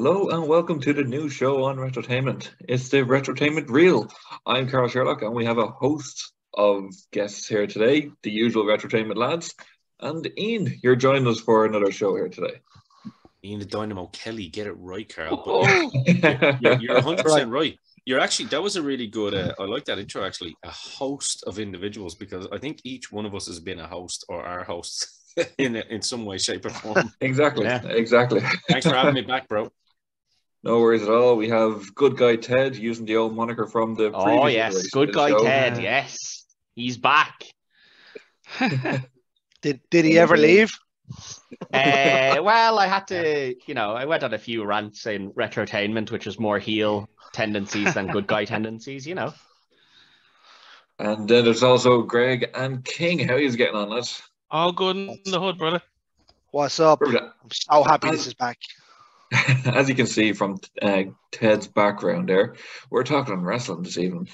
Hello and welcome to the new show on Retrotainment. It's the Retrotainment Reel. I'm Carl Sherlock and we have a host of guests here today, the usual Retrotainment lads. And Ian, you're joining us for another show here today. Ian The Dynamo Kelly, get it right, Carl. But you're 100% right. You're actually, that was a really good, I like that intro actually, a host of individuals, because I think each one of us has been a host or our hosts in some way, shape or form. Exactly. Thanks for having me back, bro. No worries at all. We have Good Guy Ted using the old moniker from the previous iteration Good of the Guy show. Ted, yes. He's back. Did he ever leave? Well, I had to, I went on a few rants in Retrotainment, which is more heel tendencies than good guy tendencies, And then there's also Greg and King. How are you getting on, lads? All good in the hood, brother. What's up? I'm so happy this is back. As you can see from Ted's background there, we're talking on wrestling this evening.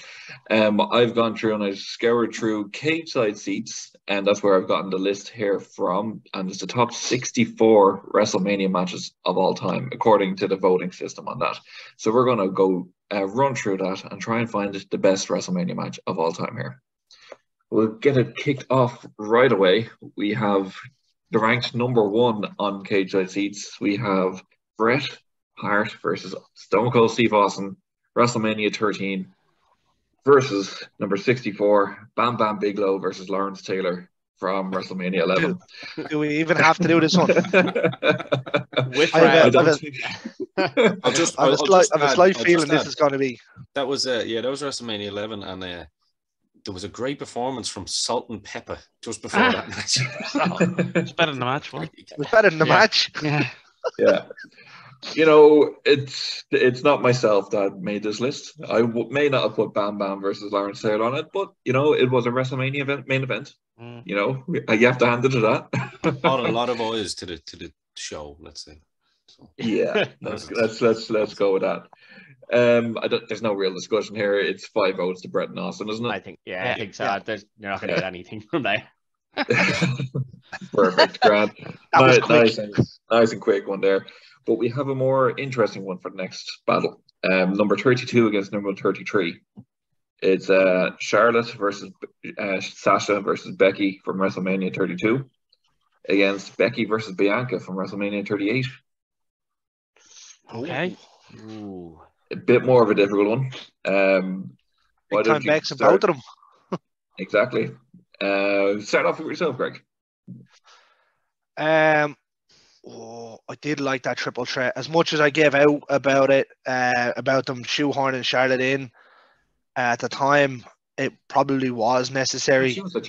I've gone through and I've scoured through cage side seats, and that's where I've gotten the list here from. And it's the top 64 WrestleMania matches of all time, according to the voting system on that. So we're going to go run through that and try and find the best WrestleMania match of all time here. We'll get it kicked off right away. We have the ranked number one on cage side seats. We have Bret Hart versus Stone Cold Steve Austin, WrestleMania 13 versus number 64, Bam Bam Bigelow versus Lawrence Taylor from WrestleMania 11. Do we even have to do this one? I have a slight feeling this is going to be. That was WrestleMania 11, and there was a great performance from Salt and Pepper just before that match. It's better than the match, wasn't it? It was better than the match. Yeah. It's not myself that made this list. I may not have put Bam Bam versus Lawrence Taylor on it, but it was a WrestleMania main event. You have to hand it to that. Brought a lot of eyes to the show, let's say. So. Yeah, let's go with that. There's no real discussion here. It's 5 votes to Bret and Austin, isn't it? I think so. Yeah. You're not going to get anything from there. Perfect, grand. Nice and quick one there. But we have a more interesting one for the next battle. Number 32 against number 33. It's Charlotte versus Sasha versus Becky from WrestleMania 32 against Becky versus Bianca from WrestleMania 38. Okay. Ooh. A bit more of a difficult one. Big time backs and both of them. Exactly. Start off with yourself, Greg. I did like that triple threat. As much as I gave out about it, about them shoehorning Charlotte in, at the time, it probably was necessary. She was the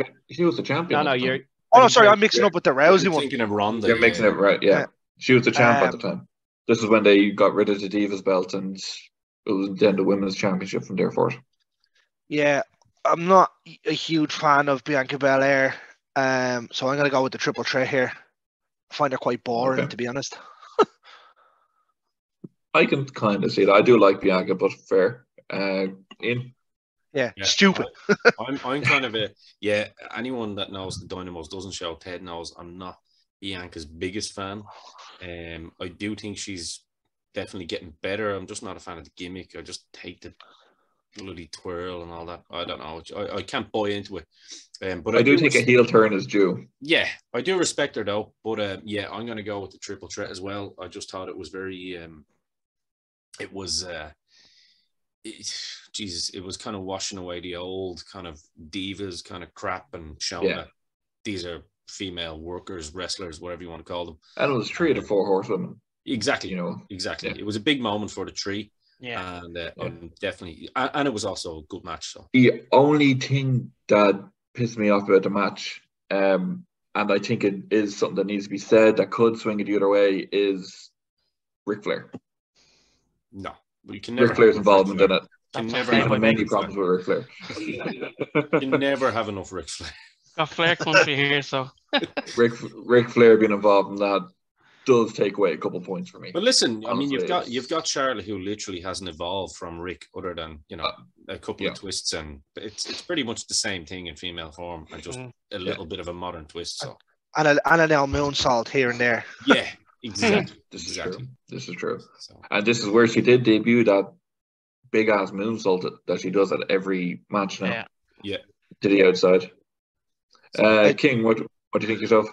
champion. No, you're... Oh, no, sorry, I'm mixing up with the Rousey one. Thinking of Ronda. You're mixing it right, yeah. She was the champ at the time. This is when they got rid of the Divas belt, and it was then the Women's Championship from there forth. Yeah, I'm not a huge fan of Bianca Belair, so I'm going to go with the triple threat here. I find her quite boring, to be honest. I can kind of see that. I do like Bianca, but fair. Ian? Yeah, stupid. I'm kind of anyone that knows the Dynamos doesn't show. Ted knows I'm not Bianca's biggest fan. I do think she's definitely getting better. I'm just not a fan of the gimmick. I just hate the bloody twirl and all that. I don't know. I can't buy into it. But I do think a heel turn is due. Yeah, I do respect her though. But I'm going to go with the triple threat as well. I just thought it was very. It was kind of washing away the old kind of divas kind of crap and showing that these are female workers, wrestlers, whatever you want to call them. And it was 3 of the 4 horsewomen. Exactly. Exactly. Yeah. It was a big moment for the 3. Yeah. And definitely, and it was also a good match. So the only thing that pissed me off about the match, and I think it is something that needs to be said that could swing it the other way, is Ric Flair. No, but you can never. Ric Flair's involvement in it. Can never have many problems with Ric Flair. You can never have enough Ric Flair. Got Flair country here, so Ric Flair being involved in that does take away a couple points for me. But listen, honestly, I mean, you've got Charlotte, who literally hasn't evolved from Rick, other than a couple of twists, and it's pretty much the same thing in female form, and just a little bit of a modern twist. So and an El Moonsault here and there. Yeah, Exactly. This is Exactly. true. This is true. So, And this is where she did debut that big ass moonsault that she does at every match now. Yeah. To the outside. so King, what do you think yourself?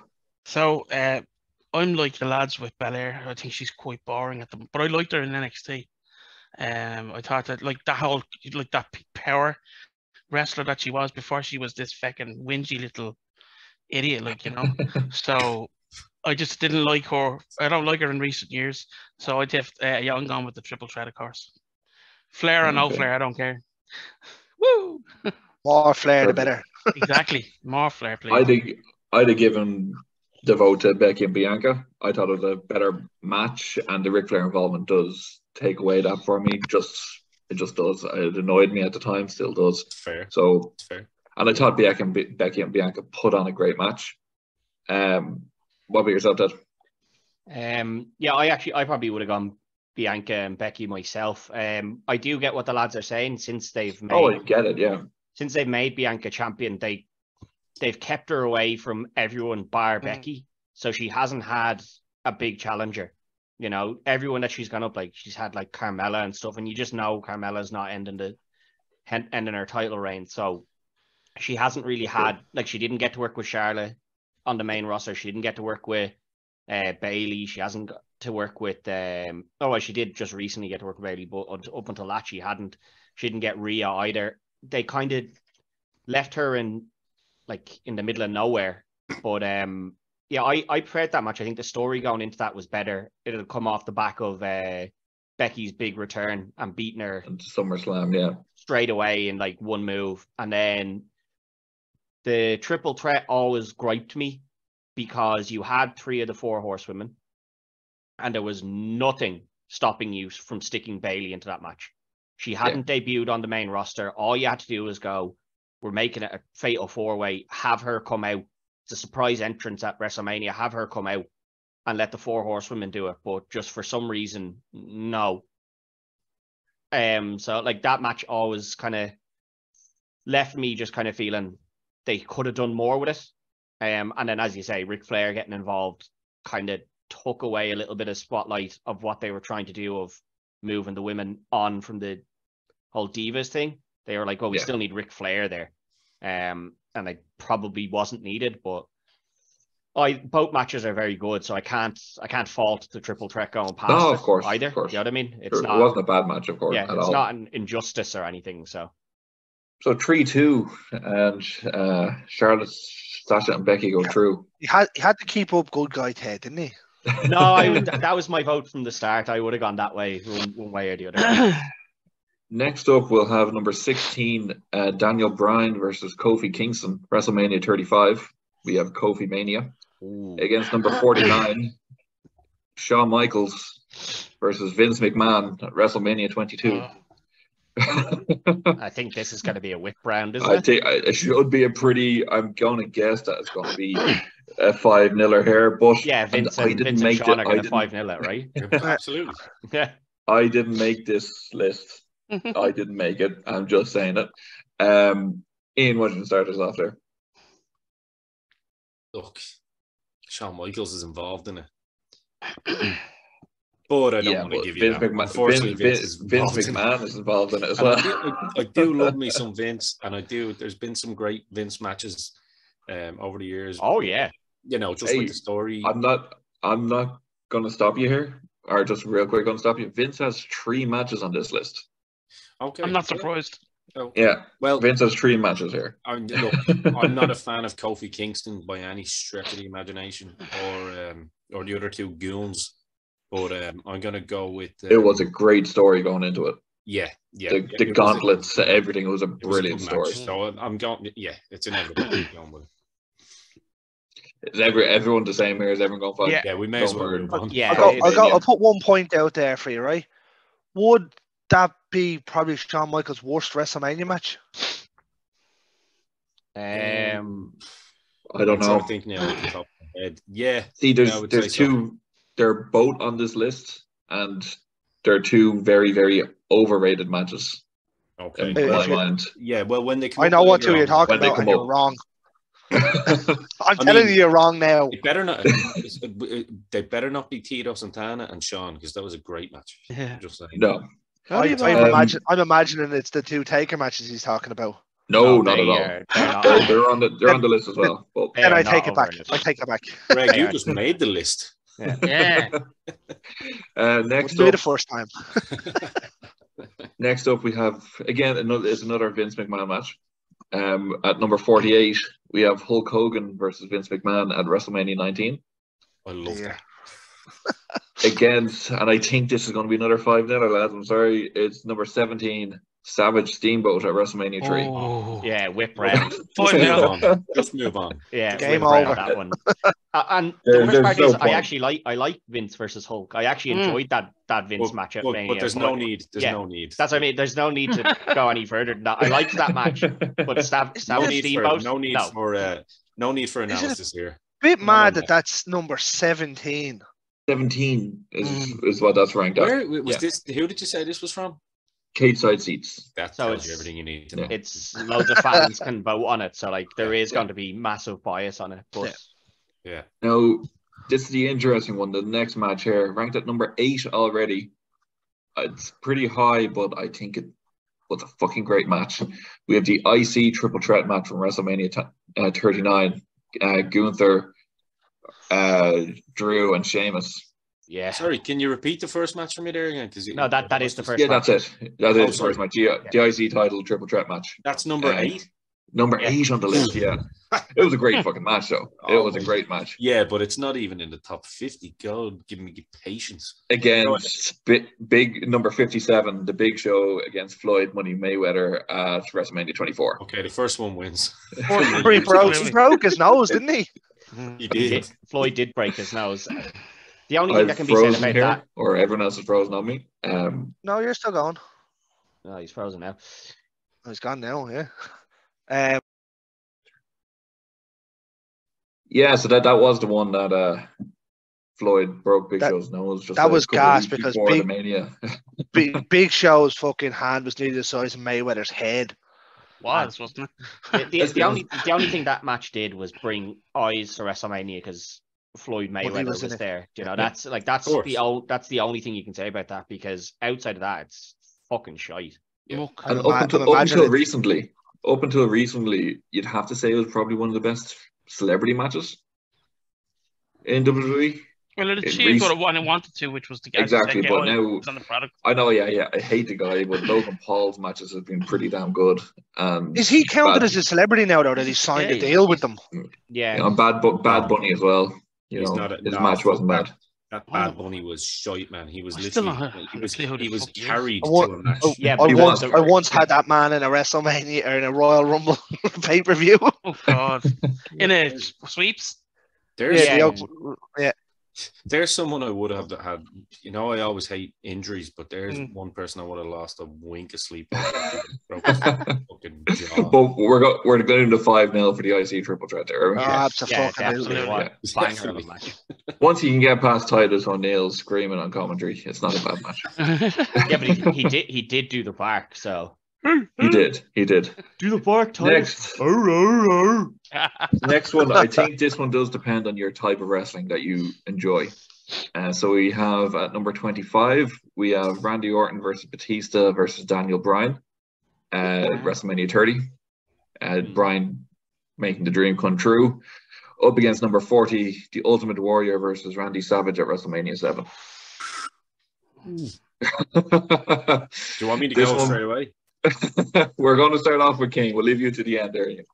So I'm like the lads with Belair. I think she's quite boring at the moment, but I liked her in NXT. I thought that like that power wrestler that she was before she was this fucking whingy little idiot, So I just didn't like her. I don't like her in recent years. So I'm gone with the triple threat, of course. Flair or no Okay. Flair, I don't care. Woo! More Flair, the Perfect. better. Exactly. More Flair, please. I'd have given the vote to Becky and Bianca. I thought it was a better match, and the Ric Flair involvement does take away that for me. It just does. It annoyed me at the time, still does. fair. So, It's fair. and I thought Becky and Bianca put on a great match. What about yourself, Ted? Yeah, I probably would have gone Bianca and Becky myself. I do get what the lads are saying since they've made. Oh, I get it. Yeah. Since they've made Bianca champion, they've kept her away from everyone bar Becky, so she hasn't had a big challenger. Everyone that she's gone up, like she's had like Carmella and stuff, and you just know Carmella's not ending her title reign. So she hasn't really had she didn't get to work with Charlotte on the main roster. She didn't get to work with Bailey. She hasn't got to work with she did just recently get to work with Bailey, but up until that she hadn't. She didn't get Rhea either. They kind of left her in the middle of nowhere. But I preferred that match. I think the story going into that was better. It'll come off the back of Becky's big return and beating her And SummerSlam, yeah. straight away in like one move. And then the triple threat always griped me because you had 3 of the 4 horsewomen and there was nothing stopping you from sticking Bailey into that match. She hadn't debuted on the main roster. All you had to do was go, we're making it a fatal 4-way, have her come out. It's a surprise entrance at WrestleMania, have her come out and let the 4 horsewomen do it. But just for some reason, no. So like that match always kind of left me just kind of feeling they could have done more with it. And then, as you say, Ric Flair getting involved kind of took away a little bit of spotlight of what they were trying to do of moving the women on from the whole Divas thing. They were like, well, we still need Ric Flair there. And it probably wasn't needed, but both matches are very good, so I can't fault the triple threat going past of course, either. of course. You know what I mean? It wasn't a bad match, of course. Yeah, at it's all. not an injustice or anything. So 3-2, and Charlotte, Sasha, and Becky go through. He had to keep up good guy Ted, didn't he? No, that was my vote from the start. I would have gone that way, one way or the other. Next up, we'll have number 16, Daniel Bryan versus Kofi Kingston, WrestleMania 35. We have Kofi Mania. Against number 49, Shawn Michaels versus Vince McMahon at WrestleMania 22. I think this is going to be a whip round, isn't it? It should be I'm going to guess that it's going to be a 5-0 here. But yeah, Vince and Shawn are going to 5-0 it, right? Absolutely. Yeah. I didn't make this list. I didn't make it. I'm just saying it. Ian, why don't you start us off there? Look, Shawn Michaels is involved in it. But I don't want to give you that. Unfortunately, Vince McMahon is involved in it as well. I do love me some Vince, and there's been some great Vince matches over the years. Oh, yeah. Just with the story. I'm not going to stop you here, or just real quick going to stop you. Vince has 3 matches on this list. Okay. I'm not surprised. Oh. Yeah, well, Vince has 3 matches here. I'm not a fan of Kofi Kingston by any stretch of the imagination, or the other 2 goons. But I'm going to go with... it was a great story going into it. Yeah. The gauntlets, everything. It was a brilliant story. So I'm going... Yeah, it's inevitable. Going with it. Is everyone the same here? Is everyone going 5? Yeah, we may as well move on. Yeah, I'll put one point out there for you, right? Would that be probably Shawn Michaels' worst WrestleMania match? I don't know. I think now at the top of my head. Yeah. See, there's 2... They're both on this list, and they're 2 very, very overrated matches. Okay. In my mind. Yeah, well, when they come I know what 2 you're talking about, and you're wrong. I'm telling you, you're wrong now. They better not. They better not be Tito Santana and Sean, because that was a great match. Yeah. Just saying. No, I'm imagining it's the two Taker matches he's talking about. no, not at all. They're not. They're on the list as well. But They Then are I not take it back. over I take it back. Greg, They you are. just made the list. Yeah. next Wouldn't be up, the first time. next up we have again another Vince McMahon match. At number 48, we have Hulk Hogan versus Vince McMahon at WrestleMania 19. I love Yeah. that. Again, and I think this is going to be another 5-0, lads. I'm sorry. It's number 17, Savage Steamboat at WrestleMania 3. Oh. Yeah, whip round. Just Five move nil. on. Just move on. Yeah, Game whip round over. that one. And the worst There's part no is, point. I like Vince versus Hulk. I actually enjoyed that Vince match at Mania. But there's no need. There's no need. That's what I mean. There's no need to go any further than that. I liked that match, but Savage Steamboat. No need for analysis here. Bit mad no. that that's number 17. 17 is what that's ranked at. Where was this? Who did you say this was from? Cage side seats. That So tells it's- you everything you need to know. It's loads of fans can vote on it, so like there is going to be massive bias on it. But Yeah. Now, this is the interesting one. The next match here, ranked at number 8 already. It's pretty high, but I think it was a fucking great match. We have the IC triple threat match from WrestleMania 39. Gunther, Drew, and Sheamus. yeah, Sorry, can you repeat the first match for me there again? no, that is the first. Yeah, match. that's it. That is the sorry. first match. The IC title triple threat match. That's number 8. Number Yeah. 8 on the list, yeah. It was a great fucking match, though. It was a great match. Yeah, but it's not even in the top 50. God, give me patience. Against big number 57, the Big Show against Floyd Money Mayweather at WrestleMania 24. Okay, the first one wins. He broke his nose, didn't he? He did. Floyd did break his nose. The only thing I've that can be said frozen about here, that. or everyone else is frozen on me. No, you're still going. No, he's frozen now. Oh, he's gone now, yeah. Yeah, so that was the one that Floyd broke Big Show's nose. Just that was a couple of gas weeks because before the Mania. Big Show's fucking hand was nearly the size of Mayweather's head. Was, wasn't it? The only thing that match did was bring eyes to WrestleMania because Floyd Mayweather was was in it. there. You know, Of that's the only thing you can say about that, because outside of that, it's fucking shite. Yeah. Muck. And I'm up until imagining- recently, you'd have to say it was probably one of the best celebrity matches in WWE. Well, it It achieved re- what it wanted to, which was to get Exactly, get but eyes now on the product. I know, yeah. I hate the guy, but Logan Paul's matches have been pretty damn good. And Is he counted Bad- as a celebrity now, though, that he signed a Yeah, deal with them? Yeah, you know, Bad Bunny as well. You He's know, not a- his no, match wasn't fuck bad. That Bad Bunny was shite, man. He was I still literally don't have he was a clue who the he was fuck he is. carried I want- to a match. yeah. I He once, was. I once had that man in a WrestleMania or in a Royal Rumble pay-per-view. Oh God! In a sweeps. There's Yeah. there's someone I would have that had. You know, I always hate injuries, but there's Mm. one person I would have lost a wink of sleep over. Broke his fucking jaw. But we're going to 5-0 for the IC triple threat there. Oh, Yeah, absolutely. definitely. What Yeah, banger of a definitely. match. Once you can get past Titus O'Neil screaming on commentary, it's not a bad match. Yeah, but he did do the bark, so He did. do the bark. Next one, I think this one does depend on your type of wrestling that you enjoy. So we have at number 25, we have Randy Orton versus Batista versus Daniel Bryan at WrestleMania 30. Bryan making the dream come true. Up against number 40, the Ultimate Warrior versus Randy Savage at WrestleMania 7. Do you want me to This go one- straight away? We're going to start off with King. We'll leave you to the end there, Ian.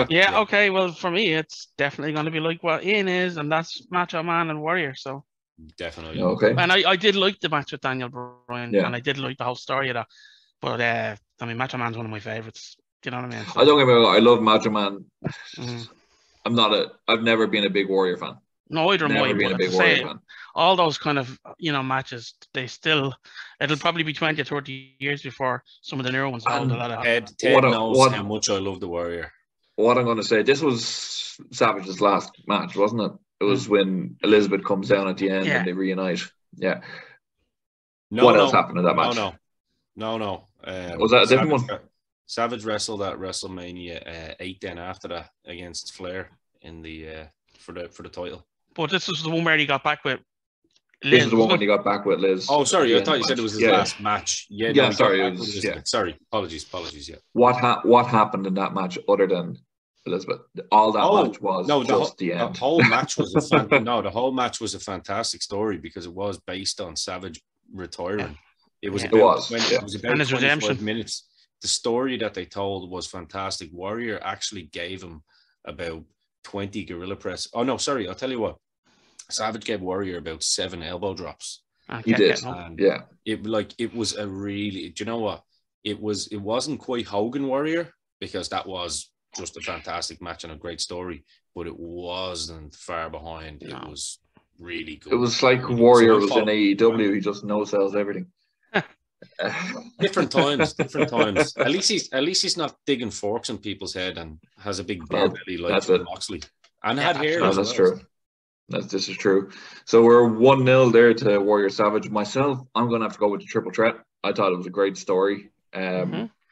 Yeah, okay. Well, for me, it's definitely going to be like what Ian is, and that's Macho Man and Warrior. So, Definitely. Okay. and I did like the match with Daniel Bryan, Yeah. and I did like the whole story of that. But I mean, Macho Man's one of my favorites. Do you know what I mean? So, I don't get me wrong, I love Macho Man. mm. I've never been a big Warrior fan. No, either am I. Never been a But big to Warrior say, fan. all those kind of matches, it'll probably be 20 or 30 years before some of the newer ones hold a lot of. Ted What knows how much I love the Warrior. What I'm going to say, this was Savage's last match, wasn't it? It was when Elizabeth comes down at the end Yeah. and they reunite. Yeah. No, What no, else happened in that match? No. Was that a different one? Savage wrestled at WrestleMania 8 then after that against Flair in the for the title. But this was the one where he got back with Liz. This is the one wasn't when he got back with Liz. Oh, sorry, I at the thought end you of said the it was his match. last match. Yeah, Yeah, no, he got sorry, back it with was- Elizabeth. yeah. Sorry, apologies. Yeah. What happened in that match other than Elizabeth? All that match was the end. The whole match was the whole match was a fantastic story because it was based on Savage retiring. It was Yeah. about It was, 20, yeah. it was about And his 25 redemption. minutes. The story that they told was fantastic. Warrior actually gave him about 20 gorilla press. Oh no, sorry, I'll tell you what. Savage gave Warrior about 7 elbow drops. And He kept did. getting up. And Yeah. it was a really, do you know what? It wasn't quite Hogan Warrior because that was just a fantastic match and a great story, but it wasn't far behind. No. It was really good. It was like Really good. Warrior So I was in thought- AEW. He just no sells everything. different times. At least he's not digging forks in people's head and has a big beer Well, belly like that's it. Moxley. And Yeah, had hair. No, as that's well. true. This is true. So we're 1-0 there to Warrior Savage. Myself, I'm going to have to go with the triple threat. I thought it was a great story,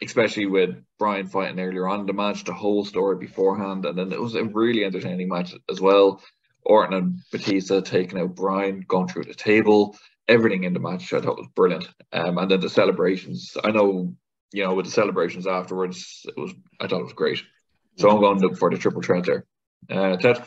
especially with Brian fighting earlier on in the match, the whole story beforehand. And then it was a really entertaining match as well. Orton and Batista taking out Brian, going through the table. Everything in the match I thought was brilliant. And then the celebrations. I know, with the celebrations afterwards, I thought it was great. So I'm going for the triple threat there. Ted?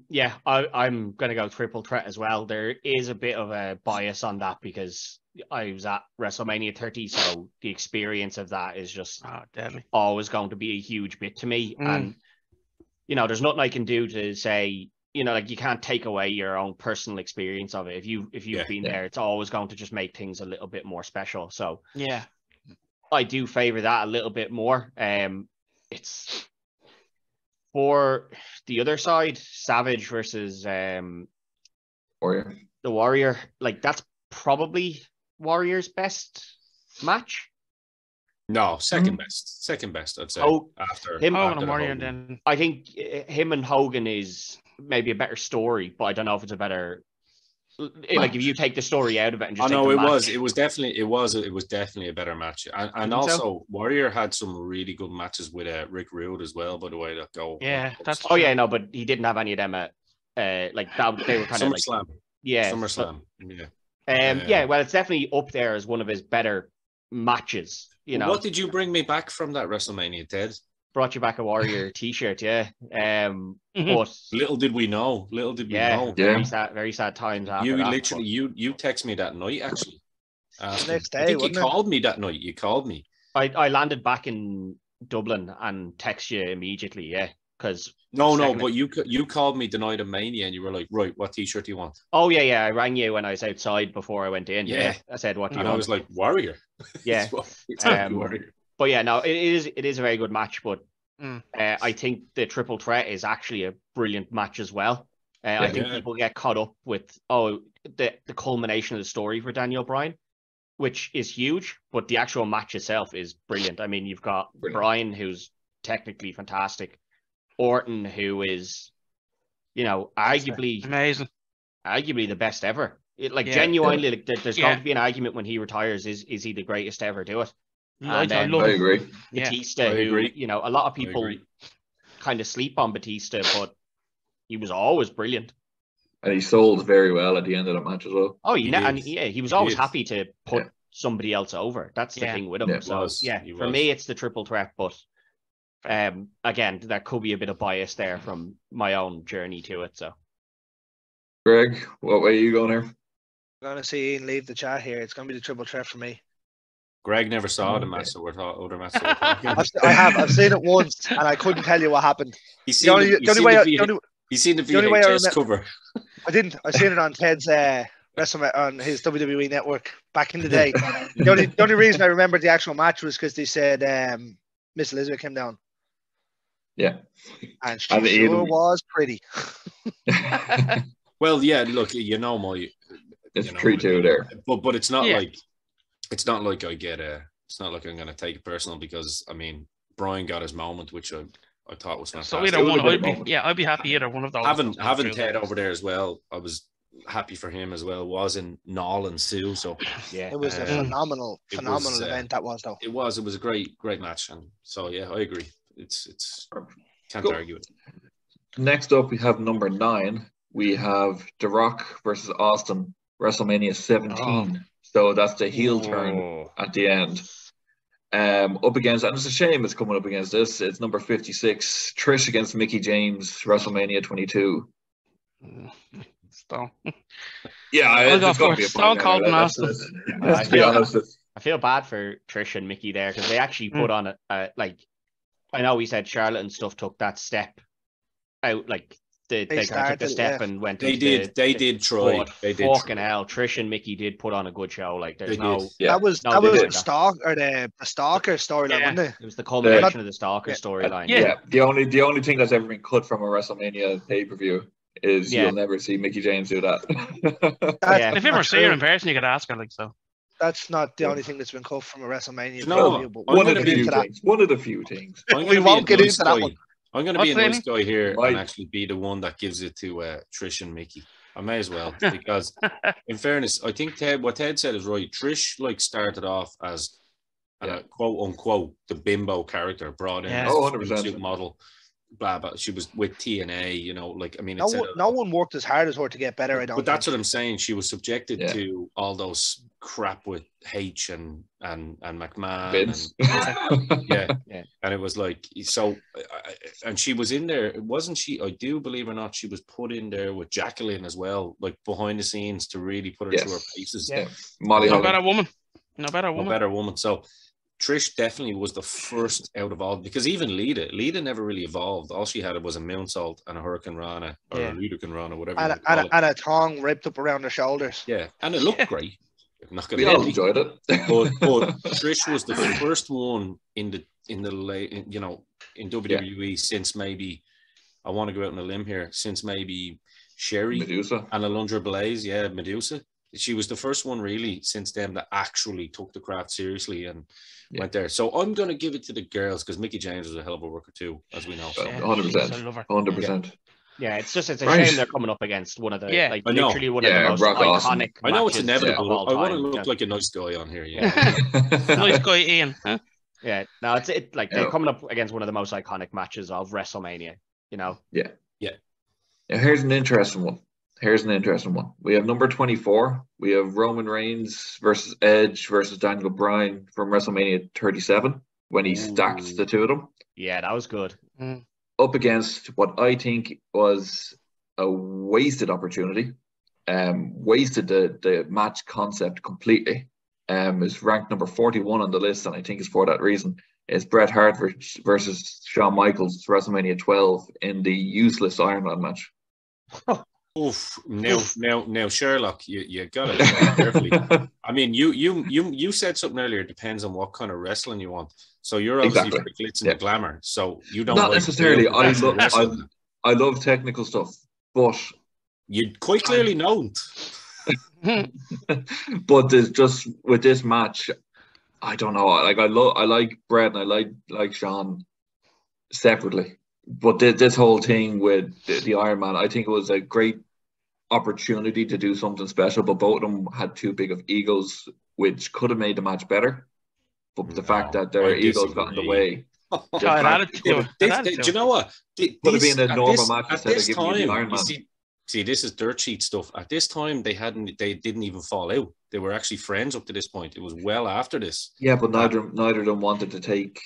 Yeah, I'm going to go triple threat as well. There is a bit of a bias on that because I was at WrestleMania 30, so the experience of that is just Deadly. always going to be a huge bit to me. And, there's nothing I can do to say, like you can't take away your own personal experience of it. If you've been there, it's always going to just make things a little bit more special. So Yeah. I do favor that a little bit more. It's for the other side, Savage versus Warrior. the Warrior. Like that's probably Warrior's best match. No, second best, I'd say. Oh, after him, Hogan after and the Warrior, Hogan. then I think him and Hogan is maybe a better story, but I don't know if it's a better. Like if you take the story out of it and just Oh no, take the match. it was definitely a better match, and think also so? Warrior had some really good matches with Rick Rude as well. By the way, that go. Yeah, that's Oh yeah, no, but he didn't have any of them at like that. They were kind of like SummerSlam. SummerSlam. yeah. Well, it's definitely up there as one of his better matches. What did you bring me back from that WrestleMania, Ted? Brought you back a Warrior T-shirt, yeah. But Little did we know. Yeah. very sad times after You that. literally, you text me that night actually. The next day, I think you wasn't it? called me that night. You called me. I landed back in Dublin and text you immediately, yeah. Because but you called me the night of Mania and you were like, right, what T-shirt do you want? oh yeah, I rang you when I was outside before I went in. Yeah. I said, what do you And want? I was like, Warrior. Yeah. Warrior. But yeah, no, it is a very good match. But I think the triple threat is actually a brilliant match as well. I think people get caught up with the culmination of the story for Daniel Bryan, which is huge. But the actual match itself is brilliant. I mean, you've got Bryan, who's technically fantastic, Orton, who is, arguably amazing. Arguably the best ever. Genuinely, like there's going to be an argument when he retires. Is he the greatest to ever do it? And I then love I it. agree. Batista, I agree. who, a lot of people kind of sleep on Batista, but he was always brilliant. And he sold very well at the end of the match as well. Oh, He did. he was always did. happy to put somebody else over. That's the thing with him. Yeah. So for me, it's the triple threat. But again, there could be a bit of bias there from my own journey to it. So, Greg, what way are you going here? I'm going to see Ian leave the chat here. It's going to be the triple threat for me. Greg never saw the match, so we're talking other match. that we're talking. I've seen it once, and I couldn't tell you what happened. He's The only way seen the the only way I VHS cover. I didn't. I seen it on Ted's WrestleMania on his WWE network back in the day. The only reason I remember the actual match was because they said Miss Elizabeth came down. Yeah. And she sure was pretty. Well, yeah, look, my It's 3-2 there. But it's not like I get it's not like I'm gonna take it personal because I mean Brian got his moment, which I thought was fantastic. So either one, I'd be happy either one of those. Having Ted over there as well, I was happy for him as well. Was in Nall and Sue. So Yeah. It was a phenomenal event that was, though. it was a great match, and so yeah, I agree. It's can't Cool. argue it. Next up, we have number 9. We have The Rock versus Austin, WrestleMania 17. So that's the heel turn at the end. Up against, and it's a shame it's coming up against this. It's number 56, Trish against Mickie James, WrestleMania 22. Stone. Yeah, I'll go it's gotta for be a Stone Cold and Austin. Let's be honest. I feel bad for Trish and Mickie there because they actually put on like, I know we said Charlotte and stuff took that step out, like they kind of took the step and went. They did try. They did. Fucking hell, Trish and Mickie did put on a good show. Like there's that was the Stalker storyline, wasn't it? It was the culmination of the Stalker storyline. Yeah, the only thing that's ever been cut from a WrestleMania pay-per-view is you'll never see Mickie James do that. If you ever see her in person, you could ask her, like, so. That's not the only thing that's been cut from a WrestleMania. One of the few things. We won't get into that one. I'm going to be a nice guy here and actually be the one that gives it to Trish and Mickie. I may as well, because in fairness, I think what Ted said is right. Trish started off as quote unquote the bimbo character, brought in as a 100% model. Blah blah. She was with TNA, like, I mean, no one worked as hard as her to get better. But that's what I'm saying. She was subjected to all those crap with H and McMahon, Vince. and it was like so. And she was in there, wasn't she? I do believe or not, she was put in there with Jacqueline as well, like behind the scenes to really put her through her paces. Yeah, Molly. No better woman. So Trish definitely was the first out of all, because even Lita never really evolved. All she had was a moonsault and a Hurricane Rana or a Hurricane Rana, whatever. And a tongue ripped up around her shoulders. Yeah, and it looked great. We all enjoyed it. but Trish was the first one in WWE since maybe, I want to go out on a limb here, since maybe Sherry Medusa and Alundra Blaze, Medusa. She was the first one really since then that actually took the craft seriously and went there. So I'm going to give it to the girls because Mickie James was a hell of a worker too, as we know. 100%. 100%. Yeah, it's a shame they're coming up against one of the literally one of the most iconic. I know it's inevitable. I want to look like a nice guy on here. Nice guy, Ian. Huh? Yeah, no, they're coming up against one of the most iconic matches of WrestleMania. Yeah. Here's an interesting one. We have number 24. We have Roman Reigns versus Edge versus Daniel Bryan from WrestleMania 37 when he stacked the two of them. Yeah, that was good. Up against what I think was a wasted opportunity. Wasted the match concept completely. Is ranked number 41 on the list, and I think it's for that reason. It's Bret Hart versus Shawn Michaels, WrestleMania 12 in the useless Iron Man match. Oof! Now, Sherlock, you got to carefully. I mean, you said something earlier. It depends on what kind of wrestling you want. So you're obviously for the glitz and the glamour. So you don't not necessarily. I love technical stuff, but you quite clearly don't. But there's just with this match, I don't know. Like I like Bret and I like Shawn separately. But this whole thing with the Iron Man, I think it was a great opportunity to do something special, but both of them had too big of egos, which could have made the match better. But the fact that their egos got in the way. Do you know what? Could have been a normal match instead of giving you the Iron Man. See, this is dirt sheet stuff. At this time, they didn't even fall out. They were actually friends up to this point. It was well after this. Yeah, but neither of them wanted to take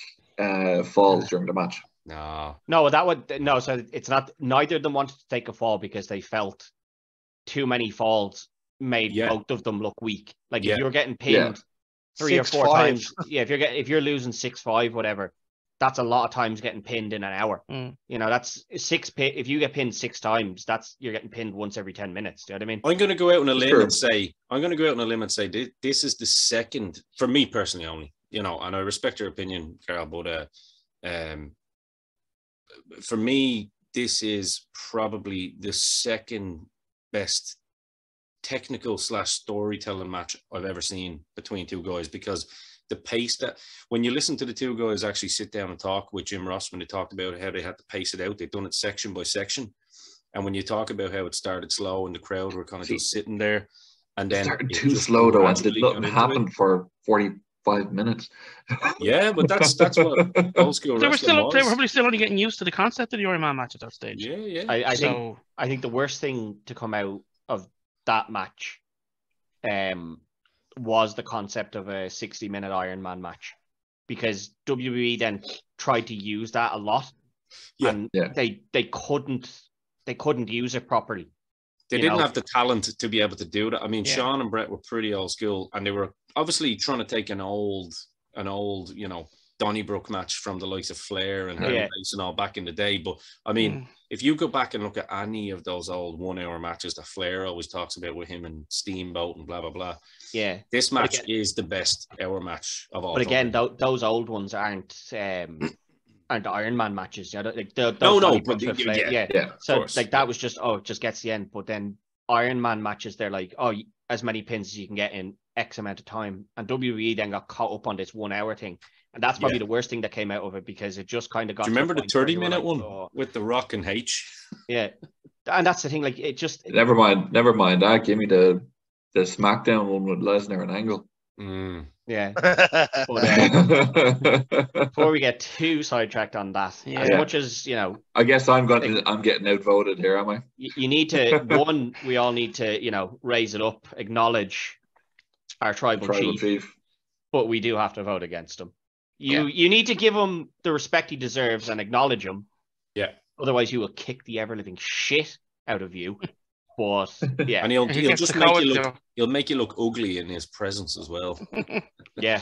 falls during the match. No. So it's not. Neither of them wanted to take a fall because they felt too many falls made both of them look weak. Like if you're getting pinned 3 or 4 times, if you're losing 6-5, whatever, that's a lot of times getting pinned in an hour. That's 6 if you get pinned 6 times, you're getting pinned once every 10 minutes. Do you know what I mean? I'm going to go out on a limb and say this is the second, for me personally only, and I respect your opinion, Carl, but for me, this is probably the second best technical / storytelling match I've ever seen between two guys, because the pace that when you listen to the two guys actually sit down and talk with Jim Ross when they talked about how they had to pace it out, they've done it section by section. And when you talk about how it started slow and the crowd were kind of just sitting there, and It then started it too just slow though, and did gradually nothing got into happen it. for 45 minutes. Yeah, but that's what old school They were wrestling still, they were was. probably still only getting used to the concept of the Iron Man match at that stage. Yeah, yeah. I So think the worst thing to come out of that match was the concept of a 60-minute Iron Man match, because WWE then tried to use that a lot, Yeah. and Yeah. they couldn't use it properly. They you didn't know? have the talent to be able to do that. I mean, Yeah. Sean and Brett were pretty old school, and they were obviously trying to take an old, Donnybrook match from the likes of Flair and Harley Yeah. Race and all back in the day. But I mean, if you go back and look at any of those old 1 hour matches that Flair always talks about with him and Steamboat and blah, blah, blah, Yeah. this match is the best hour match of all But time. again, those old ones aren't Iron Man matches. You know, like those No, Donnybrook but with Flair, Yeah. So course, like that was just it just gets the end. But then Iron Man matches, they're like, as many pins as you can get in X amount of time. And WWE then got caught up on this 1 hour thing. And that's probably the worst thing that came out of it, because it just kind of got. Do you remember the 30-minute like, one with The Rock and H? Yeah. And that's the thing, like it just. Never mind that. Give me the SmackDown one with Lesnar and Angle. Yeah. But before we get too sidetracked on that, as much as I guess I'm getting outvoted here, am I? You need to we all need to raise it up, acknowledge our tribal chief, but we do have to vote against him. You need to give him the respect he deserves and acknowledge him. Yeah. Otherwise, you will kick the ever living shit out of you. But yeah, and he'll just make you look ugly in his presence as well. Yeah.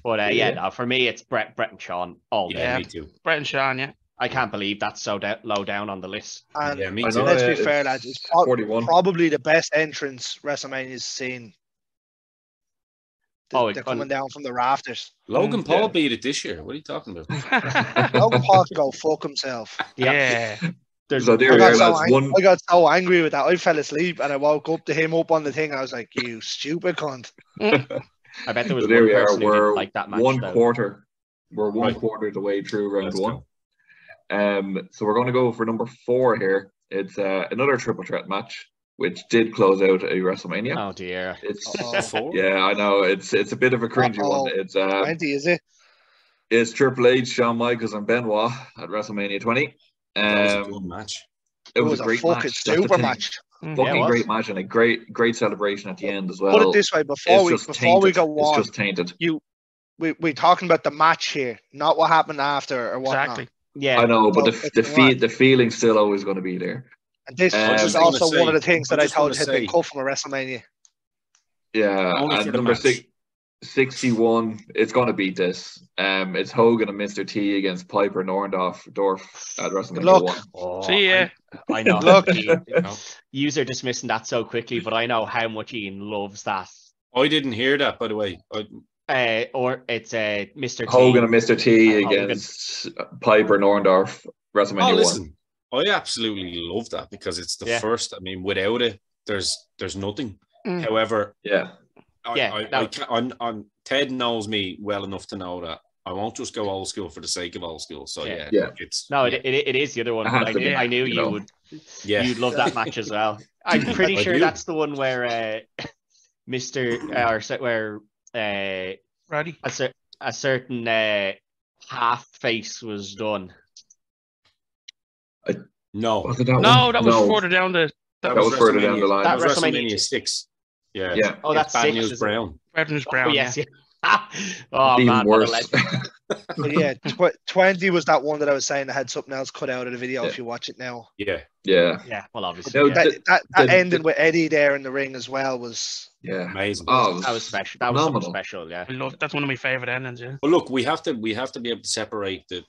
But for me, it's Brett and Sean all day. Yeah, me too. Brett and Sean, yeah. I can't believe that's so low down on the list. And yeah, me too. Let's be fair, lads. It's 41. Probably the best entrance WrestleMania's seen. They're coming down from the rafters. Logan Paul beat it this year. What are you talking about? Logan Paul can go fuck himself. Yeah. So there I got so angry with that. I fell asleep and I woke up to him up on the thing. I was like, "You stupid cunt!" I bet there was one person who didn't like that match. We're one quarter the way through round one. So we're going to go for number 4 here. It's another triple threat match, which did close out a WrestleMania. Oh dear! It's 4. Yeah, I know. It's a bit of a cringy one. It's 20, is it? It's Triple H, Shawn Michaels, and Benoit at WrestleMania 20. That was a good match. It was a great fucking match. super match. Fucking great match, and a great celebration at the end as well. Put it this way, before we go on, it's just tainted. We talking about the match here, not what happened after or whatnot. Exactly. Yeah, I know, but the feeling's still always going to be there. And this is also one of the things that I thought had been cut from a WrestleMania. Yeah, and number 61, it's going to beat this. It's Hogan and Mr. T against Piper and Orndorff at WrestleMania 1. Oh, see ya. I know. Look, Yous are dismissing that so quickly, but I know how much Ian loves that. I didn't hear that, by the way. Or it's Mr. T. Hogan and Mr. T against Piper and Orndorff, WrestleMania 1. Listen, I absolutely love that because it's the first. I mean, without it, there's nothing. However, Ted knows me well enough to know that I won't just go old school for the sake of old school. So it is the other one. But I knew you would. Yeah, you'd love that match as well. I'm pretty sure that's the one where Roddy, a certain half face was done. No, that was further down the. That was further down the line. That was WrestleMania 6. Yeah. Oh, that's Bad 6. News Brown. Bad News Brown. Oh, yes. Oh, even man, worse. But yeah, 20 was that one that I was saying that had something else cut out of the video. If you watch it now. Yeah. Well, obviously. That ending with Eddie there in the ring as well was amazing. Oh, that was special. That was something special. Yeah. That's one of my favorite endings. Yeah. Well, look, we have to be able to separate the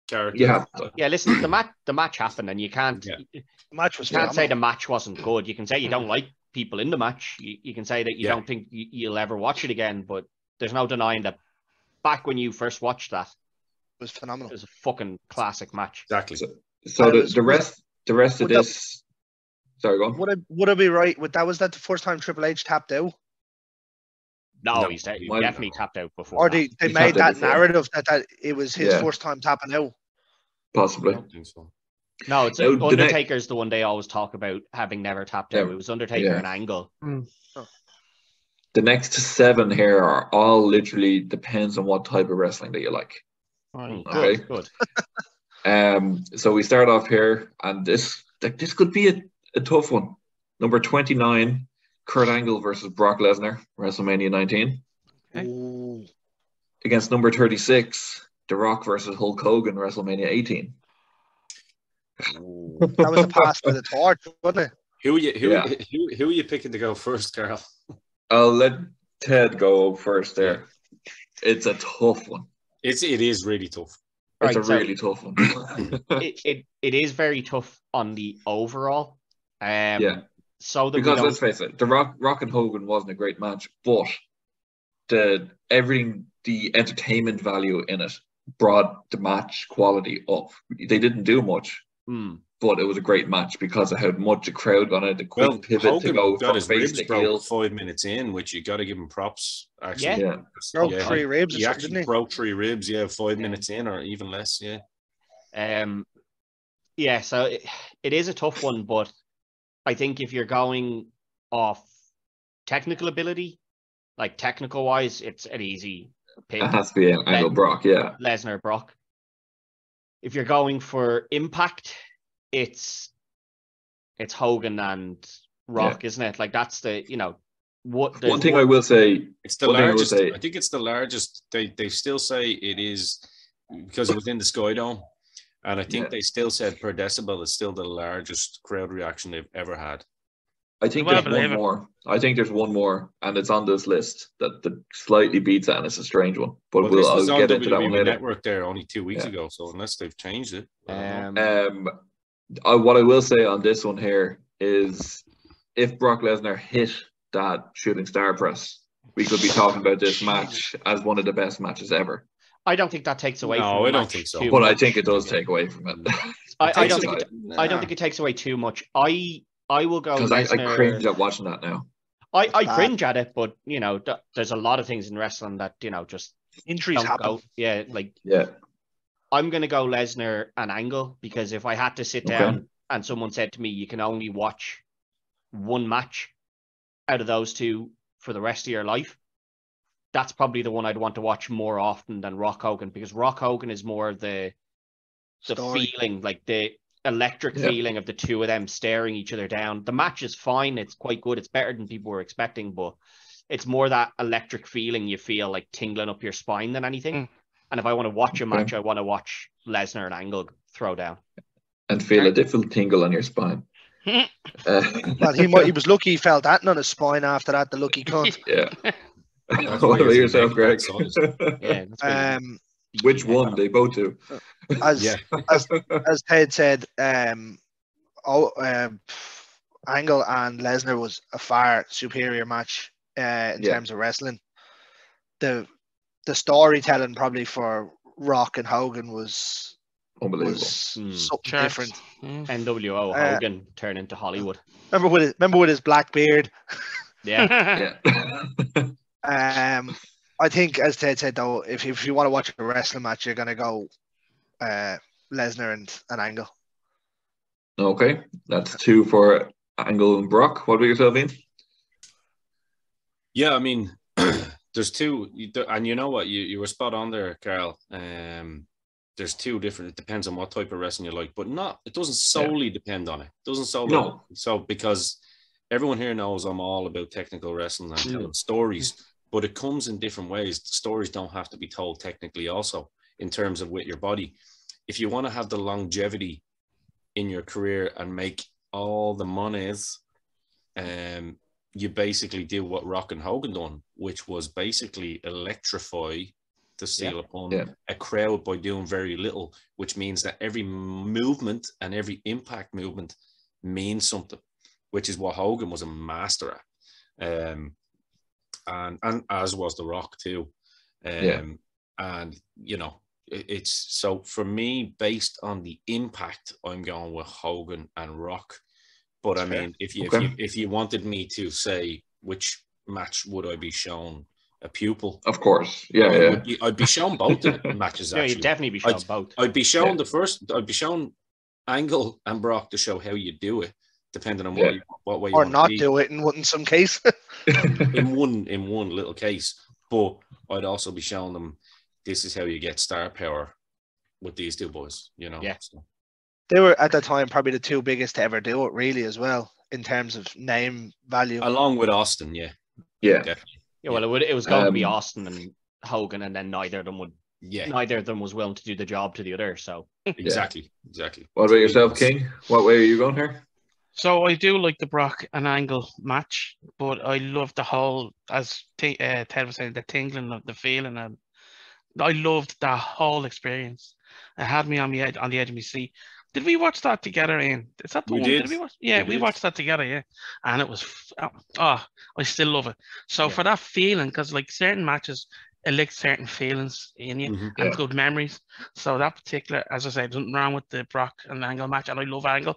character. Yeah. Listen, the match happened, and you can't. The match was. You can't say the match wasn't good. You can say you don't like people in the match. You can say that you don't think you'll ever watch it again, but there's no denying that back when you first watched that, it was phenomenal. It was a fucking classic match. Exactly. So the rest of this. Sorry, go on. Would I be right? Was that the first time Triple H tapped out? No, he definitely tapped out before. Or they made that narrative that it was his first time tapping out. Possibly. I don't think so. No, it's Now, the Undertaker's the one they always talk about having never tapped out. Yeah. It was Undertaker Yeah. and Angle. The next 7 here are all literally depends on what type of wrestling that you like. Right. Okay. Good. So we start off here, and this could be a tough one. Number 29, Kurt Angle versus Brock Lesnar, WrestleMania 19. Okay. Ooh. Against number 36, The Rock versus Hulk Hogan, WrestleMania 18. That was a pass to the torch, wasn't it? Who are you picking to go first, Carl? I'll let Ted go first there. Yeah. It's a tough one. It is really tough. It's Right, a so- really tough one. It is very tough on the overall. Yeah. So that Because let's face it, the Rock and Hogan wasn't a great match, but the entertainment value in it brought the match quality up. They didn't do much, but it was a great match because of how much the crowd got it, the quick pivot Hogan to go got from his face ribs to broke heel. 5 minutes in, which you got to give him props. Actually, Yeah. Broke 3 ribs or He something, actually didn't he? broke 3 ribs. Yeah, 5 minutes in, or even less. Yeah. Yeah, so it is a tough one, but I think if you're going off technical ability, like technical wise, it's an easy pick. It has to be Angle Brock, yeah. Lesnar Brock. If you're going for impact, it's Hogan and Rock, isn't it? Like that's the what. One thing I will say, It's the largest. I think it's the largest. They still say it is because it was in the Sky Dome, and I think they still said per decibel is still the largest crowd reaction they've ever had. I think Well, there's one more. I think there's one more, and it's on this list that slightly beats that, and it's a strange one. But Well, this was I'll on get into that one WWE later. Network there only 2 weeks ago, so unless they've changed it, what I will say on this one here is, if Brock Lesnar hit that shooting star press, we could be talking about this match as one of the best matches ever. I don't think that takes away. No, from I don't think so. But I think it does take away from it. I don't think it takes away too much. I will go because I cringe at watching that now. I cringe at it, but there's a lot of things in wrestling that just Injuries happen. I'm gonna go Lesnar and Angle, because if I had to sit down and someone said to me you can only watch one match out of those two for the rest of your life, that's probably the one I'd want to watch more often than Rock Hogan, because Rock Hogan is more the feeling, like the electric feeling of the two of them staring each other down. The match is fine, it's quite good, it's better than people were expecting, but it's more that electric feeling you feel like tingling up your spine than anything. And if I want to watch a match, I want to watch Lesnar and Angle throw down and feel a different tingle on your spine. Well, he was lucky he felt that on his spine after that, the lucky cunt. Yeah. What about yourself, Greg? Which one? They both do. As Ted said, Angle and Lesnar was a far superior match in terms of wrestling. The storytelling probably for Rock and Hogan was unbelievable. Something different. NWO Hogan turned into Hollywood. Remember with his black beard. Yeah. I think, as Ted said, though, if you want to watch a wrestling match, you're gonna go Lesnar and Angle. Okay, that's 2 for Angle and Brock. What about yourself, Ian? Yeah, I mean, there's 2, and you know what, you were spot on there, Carl. There's 2 different. It depends on what type of wrestling you like, but it doesn't solely depend on it. It doesn't solely. No. So because everyone here knows I'm all about technical wrestling and telling stories, but it comes in different ways. The stories don't have to be told technically also, in terms of with your body. If you want to have the longevity in your career and make all the monies, you basically do what Rock and Hogan done, which was basically electrify, to steal upon a crowd by doing very little, which means that every movement and every impact movement means something, which is what Hogan was a master at. And as was The Rock too. And it's so for me, based on the impact, I'm going with Hogan and Rock. But that's fair. If you wanted me to say which match would I be shown a pupil, of course, I'd be shown both the matches. Actually, you'd definitely be shown both. I'd be shown the first. I'd be shown Angle and Brock to show how you do it, depending on what way you or want not to be. do it in some case. in one little case. But I'd also be showing them this is how you get star power with these two boys, you know. Yeah. So. They were at the time probably the two biggest to ever do it, really, as well, in terms of name value. Along with Austin, yeah. Yeah. Definitely. Yeah, well, it was going to be Austin and Hogan, and then neither of them was willing to do the job to the other. So exactly. What about yourself, King? What way are you going here? So I do like the Brock and Angle match, but I love the whole, as Ted was saying, the tingling of the feeling, and I loved that whole experience. It had me on the edge of my seat. Did we watch that together, Ian? Is that the one? Did we watch? Yeah, we watched that together. Yeah, and it was I still love it. So for that feeling, because like certain matches, elect certain feelings in you and good memories. So that particular, as I said, nothing wrong with the Brock and Angle match, and I love Angle.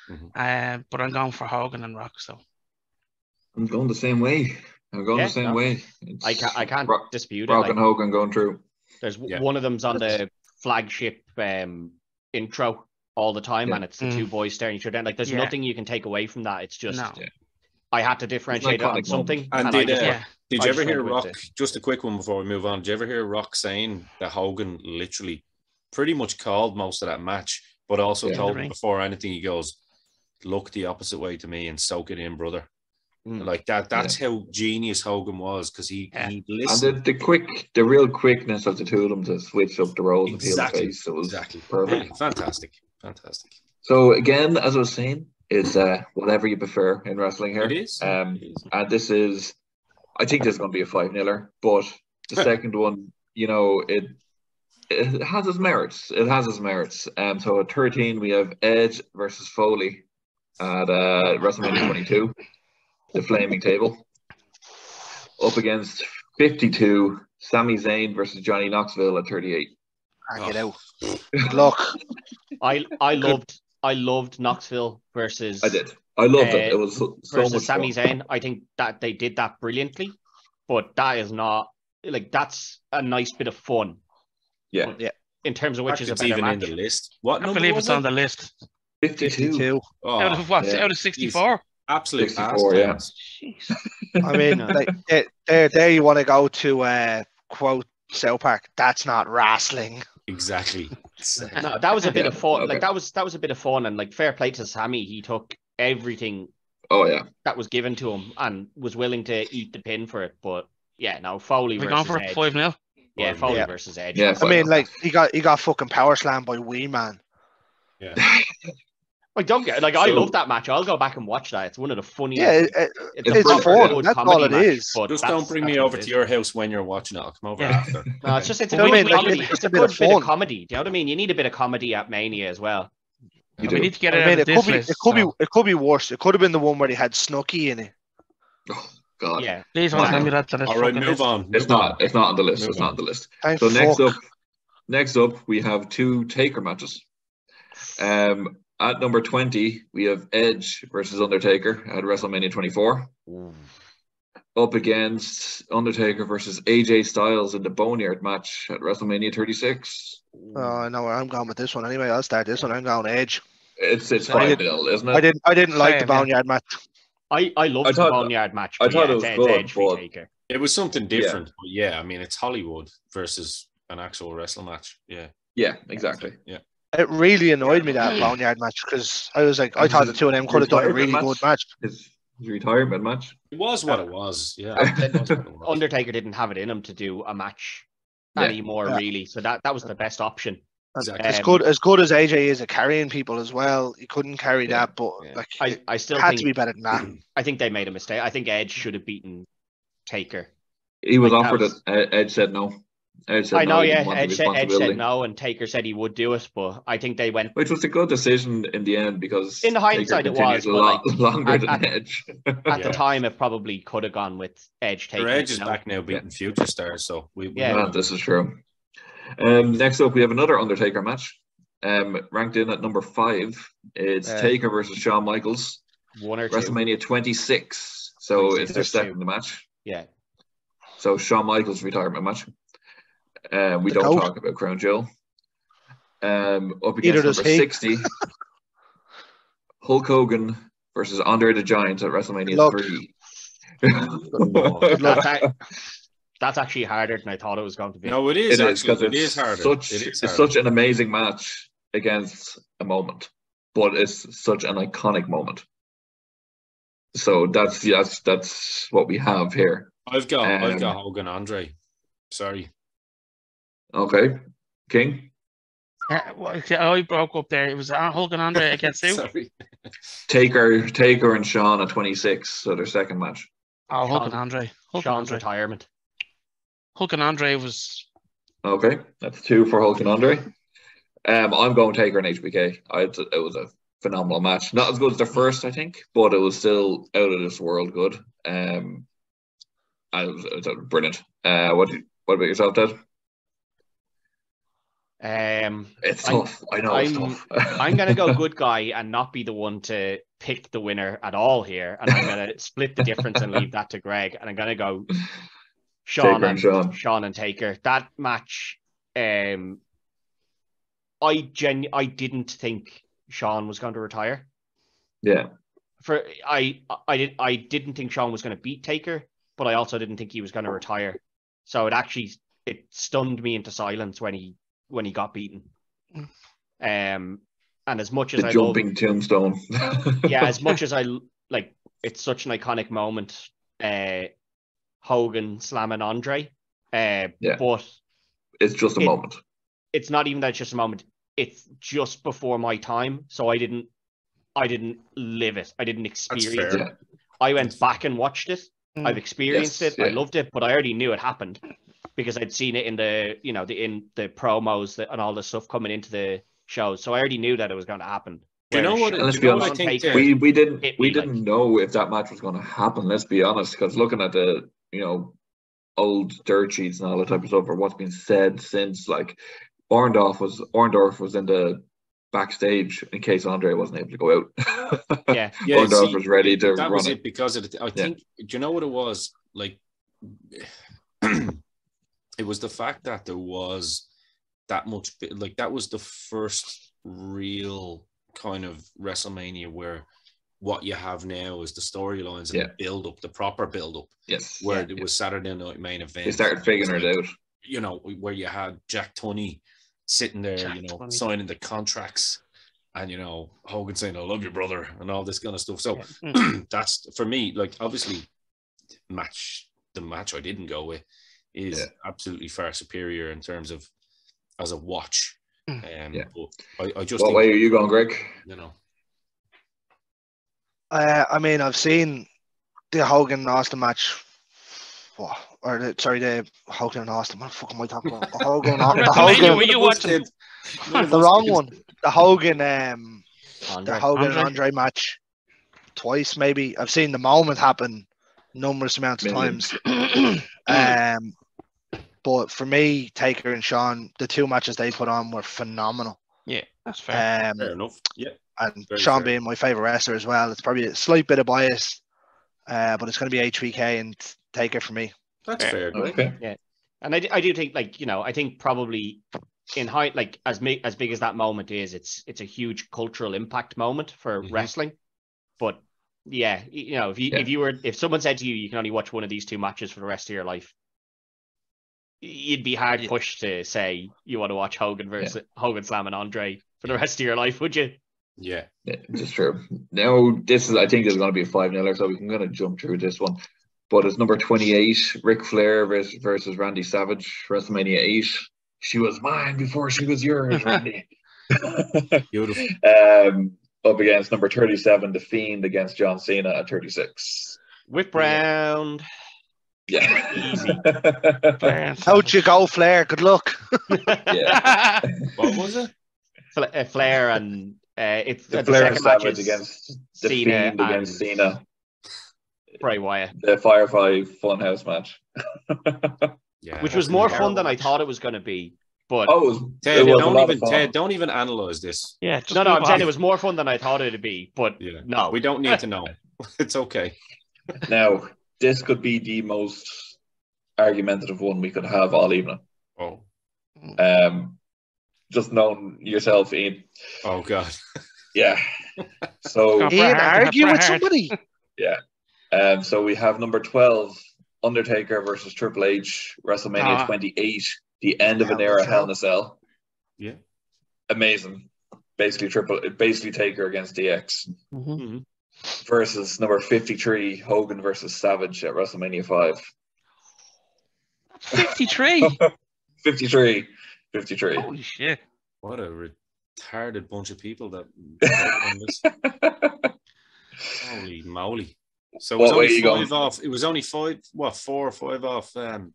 But I'm going for Hogan and Rock. So I'm going the same way. way. I can't dispute Brock it. and Hogan going through. There's one of them's on the flagship intro all the time, and it's the two boys staring each other down. Like, there's nothing you can take away from that. It's just I had to differentiate it on something. And did you ever hear Rock? Just a quick one before we move on. Did you ever hear Rock saying that Hogan literally pretty much called most of that match, but also told him before anything, he goes, "Look the opposite way to me and soak it in, brother." Like that. That's how genius Hogan was, because he listened. And the real quickness of the two of them to switch up the roles and peel the face. It was perfect. Fantastic. So again, as I was saying, it's whatever you prefer in wrestling here. It is. And this is, I think this is going to be a 5-0, but the second one, you know, it has its merits. So at 13, we have Edge versus Foley at WrestleMania 22, the Flaming Table. Up against 52, Sami Zayn versus Johnny Knoxville at 38. Get out. Good luck. I loved Knoxville versus. I did. I loved it. It was so much Sami fun. Zayn. I think that they did that brilliantly, but that is not like, that's a nice bit of fun. Yeah. In terms of which is a better even match. in the list. What I believe it's on the list. 52. Oh, out of what? Out of 64? Absolute 64, yeah. I mean, like, there you want to go to quote South Park. That's not wrestling. Exactly. No, that was a bit of fun. Okay. Like, that was a bit of fun, and like, fair play to Sammy. He took everything that was given to him and was willing to eat the pin for it. But Foley We're versus going for Edge. 5-0. Yeah, Foley versus Edge. Yeah, I mean, like, he got fucking power slammed by Wee Man. Yeah. Like, I love that match. I'll go back and watch that. It's one of the funniest. Yeah, it's fun. That's all it is. Just don't bring me over to your house when you're watching it. I'll come over after. No, it's just it's a You know good what I mean? comedy. Like, It's a bit good of bit of fun. comedy. Do you know what I mean? You need a bit of comedy at Mania as well. We need to get it I mean, out of this list. it could be worse. It could have been the one where they had Snooki in it. Oh, God. Yeah. Please don't send me that to this. All right, fucking move list. on. It's not on the list. Move It's not on the list. Thank So fuck. next up, we have two Taker matches. At number 20, we have Edge versus Undertaker at WrestleMania 24. Up against Undertaker versus AJ Styles in the Boneyard match at WrestleMania 36. Oh, no, I'm going with this one anyway. I'll start this one. I'm going Edge. It's I 5-0, isn't it? I didn't like the Same, yeah. Boneyard match. I loved the Boneyard match. I but thought it was it's good, Edge v but- Taker. It was something different. But yeah, I mean, it's Hollywood versus an actual wrestling match. Yeah. Yeah, exactly. Yeah. It really annoyed me, that Boneyard match, because I was like, I thought the two of them could have done a really good match. His retirement match. It was what it was. Yeah. Undertaker didn't have it in him to do a match anymore, really. So that was the best option. Exactly. As good as AJ is at carrying people as well, he couldn't carry that, but like, I still had think to be better than that. I think they made a mistake. I think Edge should have beaten Taker. He was Like, offered that it. Edge said no. Edge said I know, no, he didn't want the Edge said responsibility. no, and Taker said he would do it, but I think they went. Which was a good decision in the end, because In hindsight, Taker it was, continued a lot but, longer than at- Edge. At the time, it probably could have gone with Edge Taker. Edge is you know? back now beating future stars, so we Yeah, this is true. Next up, we have another Undertaker match. Ranked in at number 5. It's Taker versus Shawn Michaels. 1 or 2. WrestleMania 26. So 26 it's their or 2. second match. Yeah. So Shawn Michaels' retirement match. We The don't GOAT. talk about Crown Jewel. Up Neither against does number he. 60. Hulk Hogan versus Andre the Giant at WrestleMania Look. 3. Good luck. That's actually harder than I thought it was going to be. No, it is It is, actually. because It is harder. it's such an amazing match against a moment, but it's such an iconic moment. So that's what we have here. I've got Hogan Andre. Sorry. Okay, King. I broke up there. It was Hulk and Andre against who? Sorry. Taker and Sean at 26, so their second match. Oh, Hulk and Andre. Hulk and Sean's Andre. retirement. Hulk and Andre was. Okay, that's 2 for Hulk and Andre. I'm going Taker and HBK. It was a phenomenal match. Not as good as the first, I think, but it was still out of this world good. It was brilliant. What about yourself, Ted? It's tough. I know it's tough. I'm gonna go good guy and not be the one to pick the winner at all here, and I'm gonna split the difference and leave that to Greg. And I'm gonna go Sean and Taker. That match, I didn't think Sean was going to retire. Yeah. I didn't think Sean was going to beat Taker, but I also didn't think he was going to retire. So it stunned me into silence when he got beaten. And as much as the jumping tombstone. Yeah, as much as I like, it's such an iconic moment. Hogan slamming Andre. But it's just a moment. It's not even that it's just a moment. It's just before my time, so I didn't live it. I didn't experience it. Yeah. I went back and watched it. I've experienced it. Yeah. I loved it, but I already knew it happened because I'd seen it in the promos and all the stuff coming into the shows. So I already knew that it was going to happen. Do you know what? Let's be honest. We didn't know if that match was going to happen. Let's be honest, because looking at the old dirt sheets and all that type of stuff, or what's been said since, like Orndorff was in the backstage in case Andre wasn't able to go out. Yeah. Orndorff was ready to that run was it. Because of I think. Do you know what it was? Like, it was the fact that there was that much. Like, that was the first real kind of WrestleMania where what you have now is the storylines and the proper build up. Yes. Where it was Saturday Night Main Event. They started figuring it out. Where you had Jack Tunney sitting there, signing the contracts, and Hogan saying, "I love you, brother," and all this kind of stuff. So that's, for me, like, obviously the match I didn't go with is absolutely far superior in terms of as a watch. But I just what way are you going, Greg? I mean, I've seen the Hogan Austin match. The Hogan and Austin. What the fuck am I talking about? The Hogan. You watching? The wrong one. The Hogan. The Hogan and Andre match. Twice, maybe. I've seen the moment happen numerous amounts of times. But for me, Taker and Sean, the 2 matches they put on were phenomenal. Yeah, that's fair. Fair enough. Yeah. And Sean being my favourite wrestler as well, it's probably a slight bit of bias, but it's going to be HBK and Taker for me. That's fair. Okay. Yeah, and I do think, I think probably in height, like as big as that moment is, it's a huge cultural impact moment for wrestling. But yeah, if someone said to you, you can only watch one of these 2 matches for the rest of your life, you'd be hard pushed to say you want to watch Hogan versus Hogan slamming Andre for the rest of your life, would you? Yeah, it's true. Now, I think this is going to be a 5-0, so we can kind of jump through this one. But it's number 28, Ric Flair versus Randy Savage, WrestleMania 8. She was mine before she was yours, Randy. Beautiful. Up against number 37, The Fiend, against John Cena at 36. Whip round. Yeah. Easy. How'd you go, Flair? Good luck. Yeah. What was it? Flair and it's the Flair and Savage against the Fiend against Cena. Bray Wyatt. The Firefly Funhouse match. Which was more fun than I thought it was going to be. But Ted, don't even analyze this. Yeah, I'm saying it was more fun than I thought it would be. But no, we don't need to know. It's okay. Now, this could be the most argumentative one we could have all evening. Oh. Just knowing yourself, Ian. Oh God. Yeah. So Got Ian, Bret Hart, argue Bret with Hart. somebody. so we have number 12, Undertaker versus Triple H, WrestleMania Ah. 28, the end of an Hell in a era, Cell. Hell in a Cell. Yeah. Amazing. Basically Taker against DX Mhm. Mm-hmm. versus number 53, Hogan versus Savage at WrestleMania 5. 53. 53. Holy shit. What a retarded bunch of people that voted on this. Holy moly. So it was What way only are you going? 5 off. It was only 4 or 5 off Well,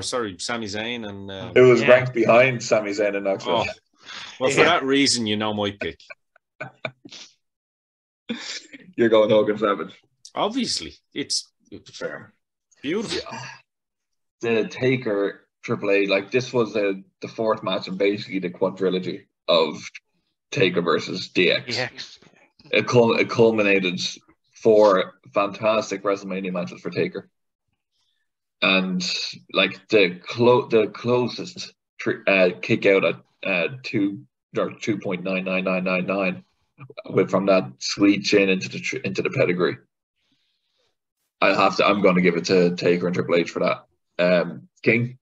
Sami Zayn and It was Yeah. ranked behind Sami Zayn and Knoxville. oh, well, for that reason, you know my pick. You're going Hogan Savage. Obviously, it's Fair. beautiful. The Taker Triple H, like this was the fourth match and basically the quadrilogy of Taker versus DX. DX. It culminated 4 fantastic WrestleMania matches for Taker, and like the closest kick out at 2.99999 from that sweet chin into the pedigree. I'm going to give it to Taker and Triple H for that. King.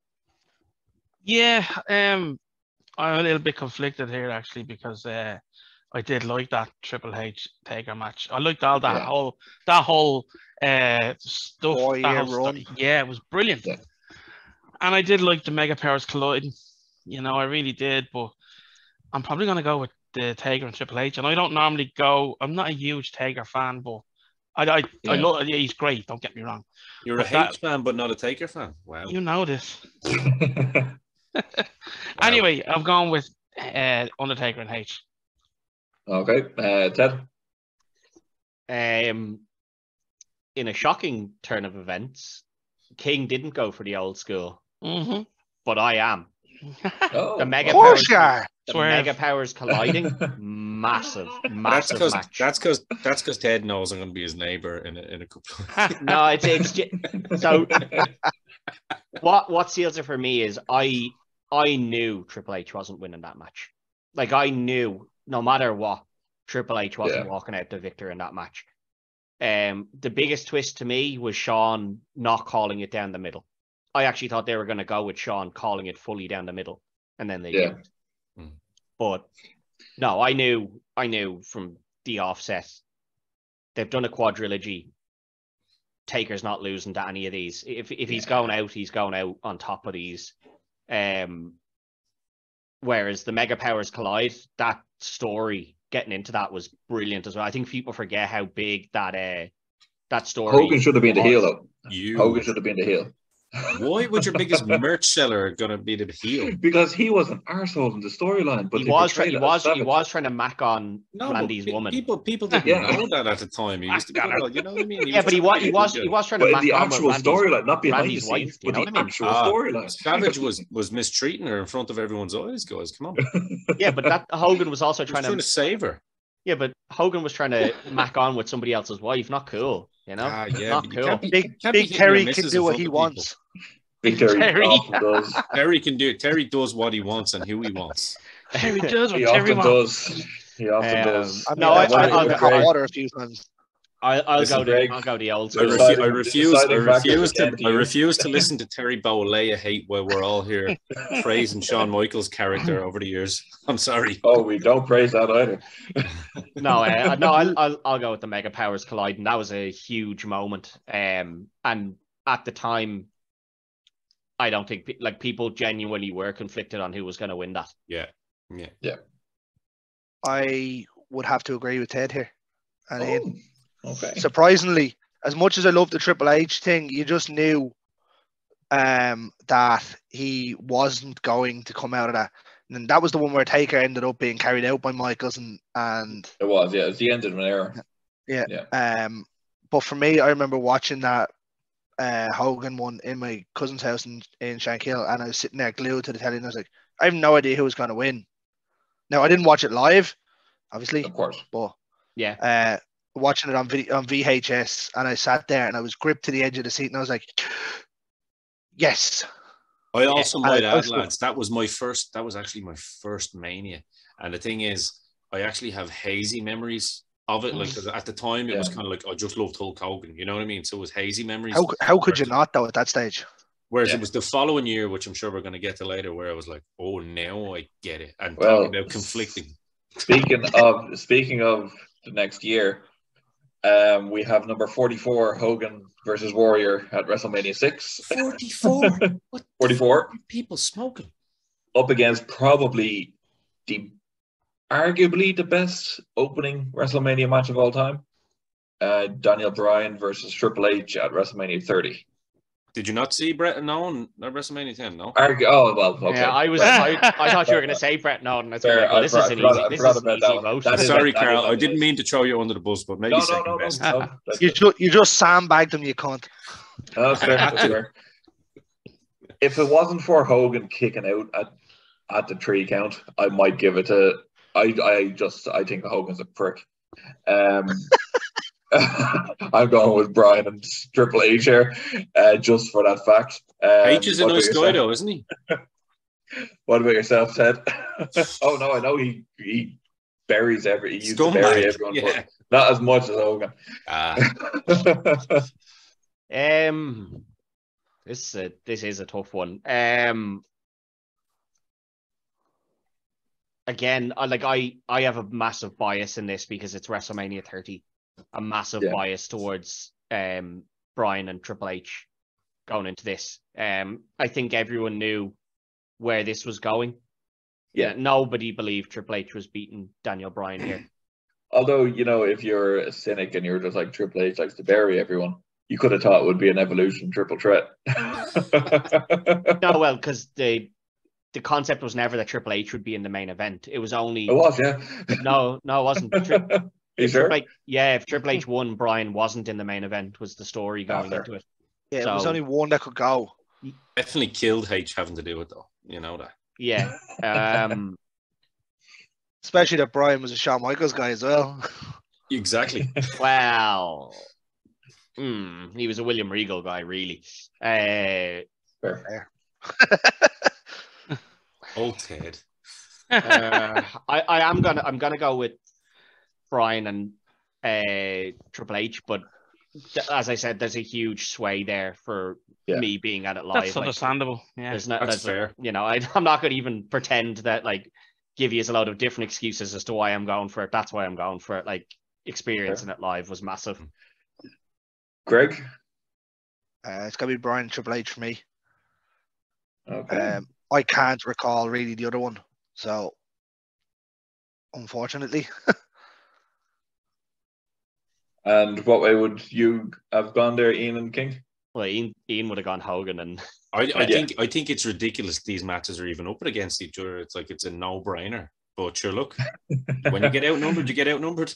Yeah, I'm a little bit conflicted here actually because I did like that Triple H Taker match. I liked all that whole stuff. 4-year run. Yeah, it was brilliant. Yeah. And I did like the Mega Powers colliding. You know, I really did. But I'm probably gonna go with the Taker and Triple H. And I don't normally go. I'm not a huge Taker fan, but I love. Yeah, he's great. Don't get me wrong. You're But a H fan, but not a Taker fan. Wow. You know this. Anyway, I'm going with Undertaker and H. Okay, Ted. in a shocking turn of events, King didn't go for the old school, Mm-hmm. but I am. Oh, The Mega Of course Powers, you are. the Swerve. Mega Powers colliding, massive That's match. because Ted knows I'm going to be his neighbor in a couple of No, it's so. What seals it for me is I knew Triple H wasn't winning that match. Like I knew no matter what, Triple H wasn't walking out the victor in that match. The biggest twist to me was Shawn not calling it down the middle. I actually thought they were going to go with Shawn calling it fully down the middle, and then they didn't. But no, I knew from the offset. They've done a quadrilogy. Taker's not losing to any of these. If he's going out, he's going out on top of these. Whereas the Mega Powers collide, that story getting into that was brilliant as well. I think people forget how big that story. Hogan should have been the heel though. Hogan should have been the heel. Why would your biggest merch seller gonna be the heel? Because he was an arsehole in the storyline, but he was trying to mack on Randy's woman. People didn't know that at the time. He used to go, you know what I mean? But he was trying to mack the on actual with storyline, not behind Randy's the wife. scenes, You but know the what I mean? actual storyline. Savage was mistreating her in front of everyone's eyes, guys. Come on. Yeah, but that Hogan was also trying to save her. Yeah, but Hogan was trying to mack on with somebody else's wife. Not cool, you know? Not cool. Big Terry can do what he wants. Big Terry often does. Terry does what he wants and who he wants. Terry does what He Terry often wants. does. He often does. No, I'll hot water a few times. I'll go the old school. I refuse to listen to Terry Bollea hate while we're all here praising Shawn Michaels' character over the years. I'm sorry. Oh, we don't praise that either. I'll go with the Mega Powers colliding. That was a huge moment. And at the time, I don't think people genuinely were conflicted on who was going to win that. Yeah. I would have to agree with Ted here. And okay. Surprisingly, as much as I love the Triple H thing, you just knew that he wasn't going to come out of that. And that was the one where Taker ended up being carried out by Michaels and it was the end of an era. Yeah. But for me, I remember watching that Hogan one in my cousin's house in Shankill, and I was sitting there glued to the telly, and I was like, I have no idea who was going to win. Now, I didn't watch it live, obviously, of course, but watching it on VHS, and I sat there and I was gripped to the edge of the seat, and I was like, yes. I also might add, lads, that was actually my first Mania, and the thing is, I actually have hazy memories of it. Like, 'cause at the time, it was kind of like, I just loved Hulk Hogan. You know what I mean? So it was hazy memories. How could you not, though, at that stage? Whereas it was the following year, which I'm sure we're going to get to later, where I was like, oh, now I get it. And talking about conflicting. Speaking of the next year, we have number 44, Hogan versus Warrior at WrestleMania 6. 44? What 44? People smoking. Up against probably arguably the best opening WrestleMania match of all time. Daniel Bryan versus Triple H at WrestleMania 30. Did you not see Bret and Owen at WrestleMania 10? No. Oh well, okay. Yeah, I thought you were going to say Bret and Owen. That's like, well, this is an easy vote. Sorry, Carl. I didn't mean to throw you under the bus, but maybe second best. No. You just sandbagged him, you cunt. That's fair. If it wasn't for Hogan kicking out at the 3 count, I might give it to. I think Hogan's a prick. I'm going with Bryan and Triple H here, just for that fact. H is a nice guy, though, isn't he? What about yourself, Ted? Oh no, I know he buries he used to bury everyone, but not as much as Hogan. This is a tough one. Again, I have a massive bias in this because it's WrestleMania 30. A massive bias towards Bryan and Triple H going into this. I think everyone knew where this was going. Yeah, nobody believed Triple H was beating Daniel Bryan here. Although, if you're a cynic and you're just like Triple H likes to bury everyone, you could have thought it would be an Evolution triple threat. No, well, because the concept was never that Triple H would be in the main event. It was only... It was, yeah. No, it wasn't. You sure? If Triple H won, Bryan wasn't in the main event, was the story going into it. Yeah, so, it was only one that could go. Definitely killed H having to do it, though. You know that. Yeah. Especially that Bryan was a Shawn Michaels guy as well. Exactly. Well, he was a William Regal guy, really. Fair. Old Ted. I'm gonna go with Bryan and Triple H, but as I said, there's a huge sway there for me being at it live. That's understandable. Yeah, that's fair. I'm not going to even pretend that give you a lot of different excuses as to why I'm going for it. That's why I'm going for it. Experiencing it live was massive. Greg, it's gonna be Bryan and Triple H for me. Okay. I can't recall really the other one, so unfortunately. And what way would you have gone there, Ian and King? Well, Ian would have gone Hogan, and I think it's ridiculous these matches are even up against each other. It's like it's a no-brainer. But sure, look, when you get outnumbered, you get outnumbered.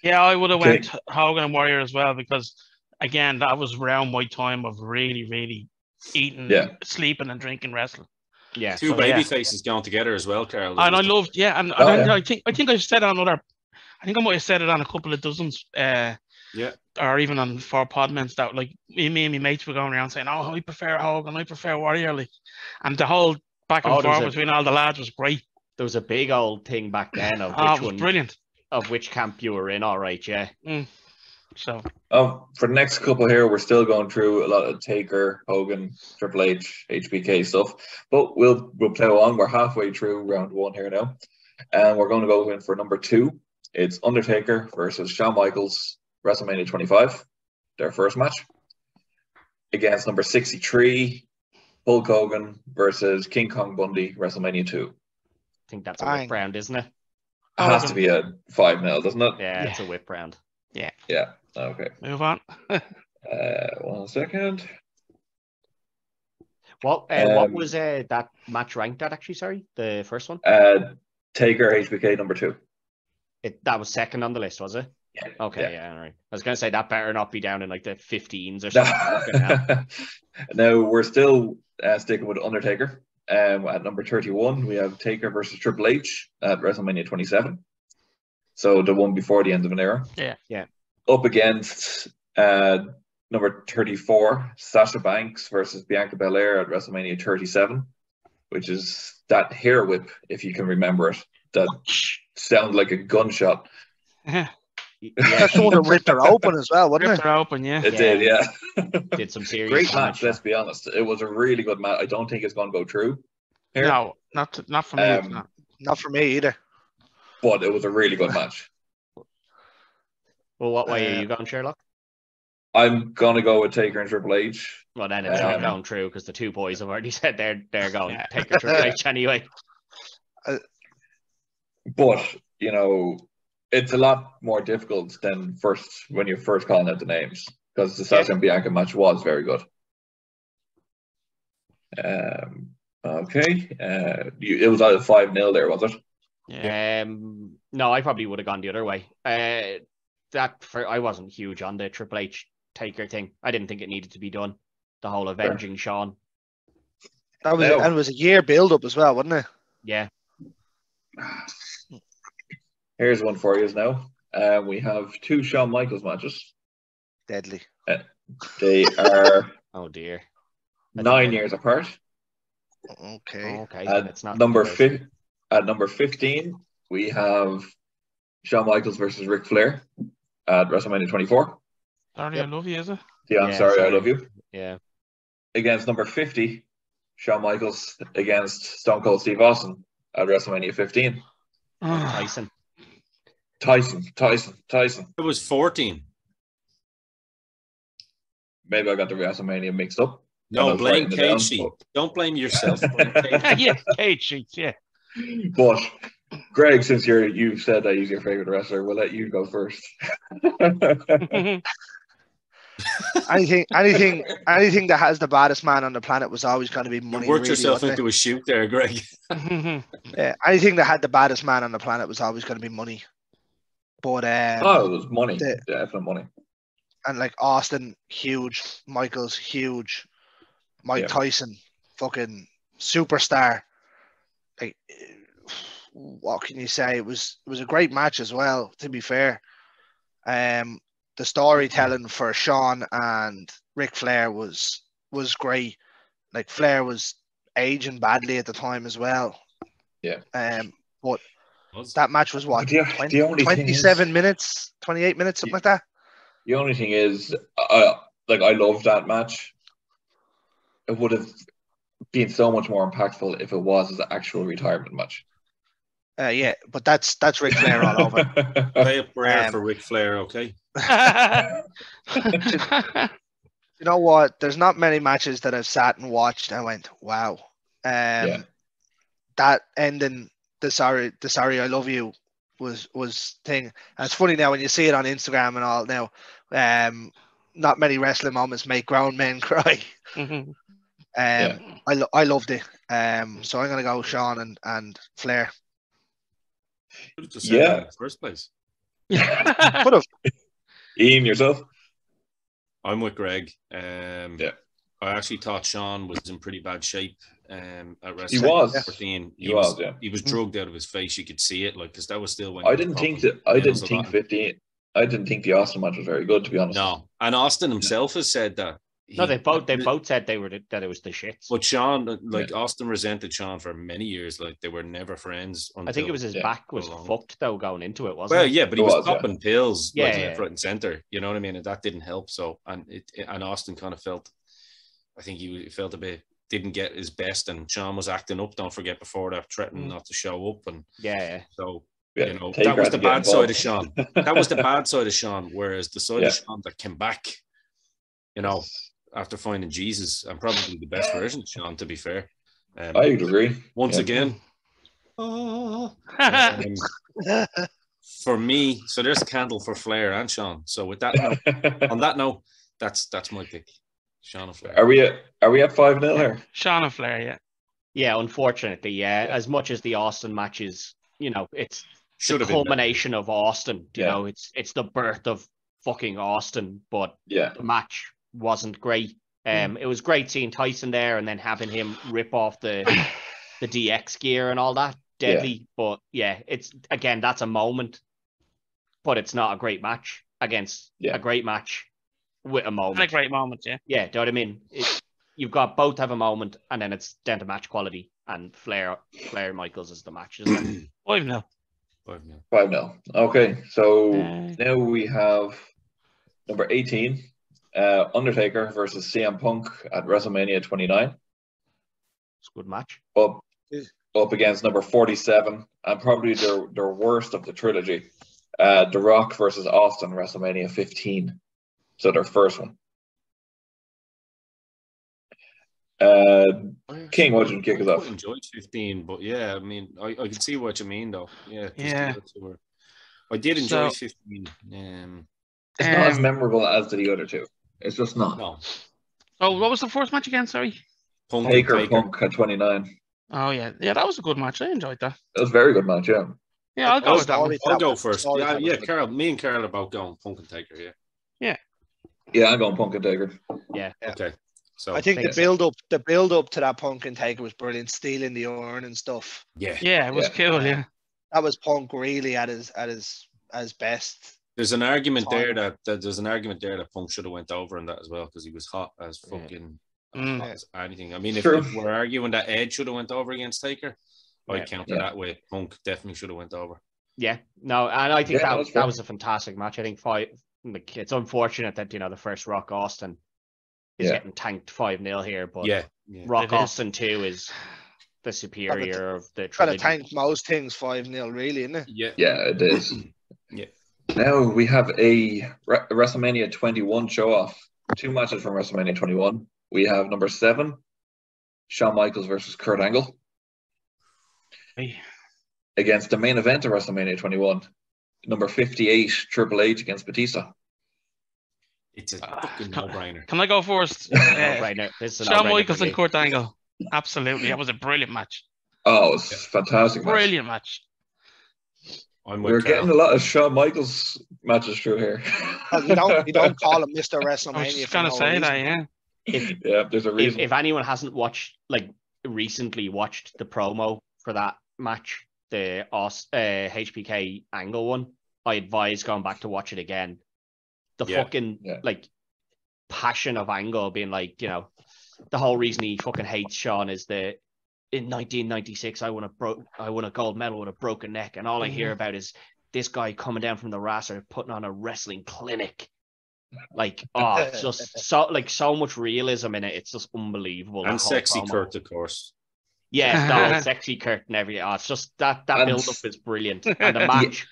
Yeah, I would have went Hogan and Warrior as well because, again, that was around my time of really, really eating, sleeping, and drinking wrestling. Yeah, two baby faces going together as well, Carl. And I loved, I think I've said on other. I think I might have said it on a couple of dozens, or even on 4 Podments that me and my mates were going around saying, "Oh, I prefer Hogan, I prefer Warrior," and the whole back and forth between all the lads was great. There was a big old thing back then of which one, brilliant, of which camp you were in. All right, yeah. So, for the next couple here, we're still going through a lot of Taker, Hogan, Triple H, HBK stuff, but we'll plow on. We're halfway through round 1 here now, and we're going to go in for number 2. It's Undertaker versus Shawn Michaels, WrestleMania 25, their first match. Against number 63, Hulk Hogan versus King Kong Bundy, WrestleMania 2. I think that's a whip round, isn't it? It has to be a 5-0, doesn't it? Yeah, it's a whip round. Yeah. Yeah, okay. Move on. 1 second. What was that match ranked at, actually, sorry? The first one? Taker, HBK, number 2. That was second on the list, was it? Yeah. Okay, yeah, all right. I was going to say that better not be down in the 15s or something. Now, we're still sticking with Undertaker. At number 31, we have Taker versus Triple H at WrestleMania 27. So the one before the end of an era. Yeah. Up against number 34, Sasha Banks versus Bianca Belair at WrestleMania 37, which is that hair whip, if you can remember it. that sounded like a gunshot. Yeah, That's the one that ripped her open as well, wasn't Ripped it? her open, yeah. It did, yeah. did some serious Great damage. match, let's be honest. It was a really good match. I don't think it's going to go through here. No, not for me. It's not. Not for me either. But it was a really good match. Well, what way are you going, Sherlock? I'm going to go with Taker and Triple H. Well, then it's not going through because the two boys have already said they're going to take a Triple H anyway. But, you know, it's a lot more difficult than when you're first calling out the names, because the Sasha and Bianca match was very good. Okay. It was out of 5-0 there, was it? Yeah. No, I probably would have gone the other way. I wasn't huge on the Triple H Taker thing. I didn't think it needed to be done. The whole avenging Sean. That was and it was a year build up as well, wasn't it? Yeah. Here's one for you now. We have 2 Shawn Michaels matches. Deadly. They are Oh dear. 9 years apart. Okay. Okay. At number 15, we have Shawn Michaels versus Ric Flair at WrestleMania 24. Sorry, I love you, is it? Yeah, I'm sorry, I love you. Yeah. Against number 50, Shawn Michaels against Stone Cold Steve Austin at WrestleMania 15. Tyson. It was 14. Maybe I got the WrestleMania mixed up. No, blame Cage Sheet. Don't blame yourself. Blame Cage. Yeah, Cage Sheets, yeah. But Greg, since you've said that he's your favorite wrestler, we'll let you go first. anything that has the baddest man on the planet was always going to be money. You worked yourself into a shoot there, Greg. Yeah, anything that had the baddest man on the planet was always going to be money. But it was money, definite money. And like Austin, huge. Michaels, huge. Mike Tyson, fucking superstar. Like, what can you say? It was a great match as well. To be fair, the storytelling for Shawn and Ric Flair was great. Like Flair was aging badly at the time as well. Yeah. But that match was what? 27 minutes, 28 minutes, something like that. The only thing is, I love that match. It would have been so much more impactful if it was an actual retirement match. Yeah, but that's Ric Flair all over. Play a prayer for Ric Flair, okay? You know what? There's not many matches that I've sat and watched and went, wow. That ending, the sorry I love you was thing. And it's funny now when you see it on Instagram and all now. Not many wrestling moments make grown men cry. I loved it. So I'm gonna go Shawn and Flair. Yeah, in the first place. Could have. Ian, yourself? I'm with Greg. I actually thought Shawn was in pretty bad shape at wrestling. He was. 14. He was drugged out of his face. You could see it, like, because that was still when I didn't think 15. I didn't think the Austin match was very good, to be honest. No, and Austin himself has said that. They both said that it was the shits. But Shawn, Austin resented Shawn for many years. Like, they were never friends. I think it was his back was fucked though going into it, wasn't it? Well, yeah, but he was popping pills left, front and center. You know what I mean? And that didn't help. So, and Austin kind of felt, I think he felt a bit, didn't get his best, and Shawn was acting up. Don't forget before that, threatening not to show up, and so. You know, that was the bad side of Shawn. That was the bad side of Shawn. Whereas the side of Shawn that came back, you know, after finding Jesus, and probably the best version of Shawn, to be fair. I would agree. Once again, for me, so there's a candle for Flair and Shawn. So with that note, on that note, that's my pick, Shawn and Flair. Are we at 5-0 here? Shawn and Flair, yeah. Yeah, unfortunately, yeah. As much as the Austin matches, you know, it's the culmination of Austin. You know, it's the birth of fucking Austin. But the match wasn't great. It was great seeing Tyson there and then having him rip off the DX gear and all that. Deadly. But it's again, that's a moment. But it's not a great match against a great match with a moment. It's a great moment, yeah. Yeah, do you know what I mean? you've got both have a moment, and then it's down to match quality. And Flair Michaels is the match, isn't it? 5-0. 5-0. 5-0. Okay, so Uh, now we have number 18, Undertaker versus CM Punk at WrestleMania 29. It's a good match. Up against number 47, and probably their worst of the trilogy, The Rock versus Austin, WrestleMania 15. So their first one. King, what did you kick us off? I enjoyed 15, but yeah, I mean, I can see what you mean, though. Yeah. Yeah. I did enjoy So- 15. It's not as memorable as the other two. It's just not. No. Oh, what was the first match again? Sorry. Punk Taker Punk at 29. Oh yeah, that was a good match. I enjoyed that. It was a very good match, yeah. Yeah, I'll go with that one. I'll go first. Story Yeah, that yeah, was Carl. Me and Carl are about going Punk and Taker, yeah. Yeah, I'm going Punk and Taker. Yeah. Okay. So I think Thanks. the build up to that Punk and Taker was brilliant. Stealing the urn and stuff. yeah. Yeah, it was cool. Yeah. That was Punk really at his best. There's an argument Time. there that Punk should have went over in that as well, because he was hot as fucking hot as anything. I mean, if True. we're arguing that Edge should have went over against Taker, Yeah. I'd counter that way. Punk definitely should have went over. Yeah. No, and I think Yeah, that's fair. that was a fantastic match. I think it's unfortunate that the first Rock Austin is getting tanked 5-0 here, but Yeah. Rock It is. Austin 2 is the superior of the Trying to trilogy. tank most things 5-0, really, isn't it? Yeah. Yeah, it is. Yeah. Now we have a WrestleMania 21 show off. 2 matches from WrestleMania 21. We have number 7, Shawn Michaels versus Kurt Angle, Hey. against the main event of WrestleMania 21. Number 58, Triple H against Batista. It's a fucking no-brainer. Can I go first? Right now, this is a Shawn no-brainer Michaels for and me. Kurt Angle. Absolutely, that was a brilliant match. Oh, it was fantastic. Match. Brilliant match. I'm We're with Carl. getting a lot of Shawn Michaels matches through here. Well, you don't call him Mr. WrestleMania. I was just for gonna no say reason. that. Yeah. Yeah, there's a reason. If anyone hasn't recently watched the promo for that match, the HBK Angle one, I advise going back to watch it again. The fucking passion of Angle being like, the whole reason he fucking hates Shawn is that in 1996 I won a gold medal with a broken neck, and all I hear about is this guy coming down from the raster putting on a wrestling clinic. Like, it's just so much realism in it. It's just unbelievable. And that whole sexy promo. Kurt, of course. Yeah, no, sexy Kurt and everything. It's just that build up is brilliant. And the match.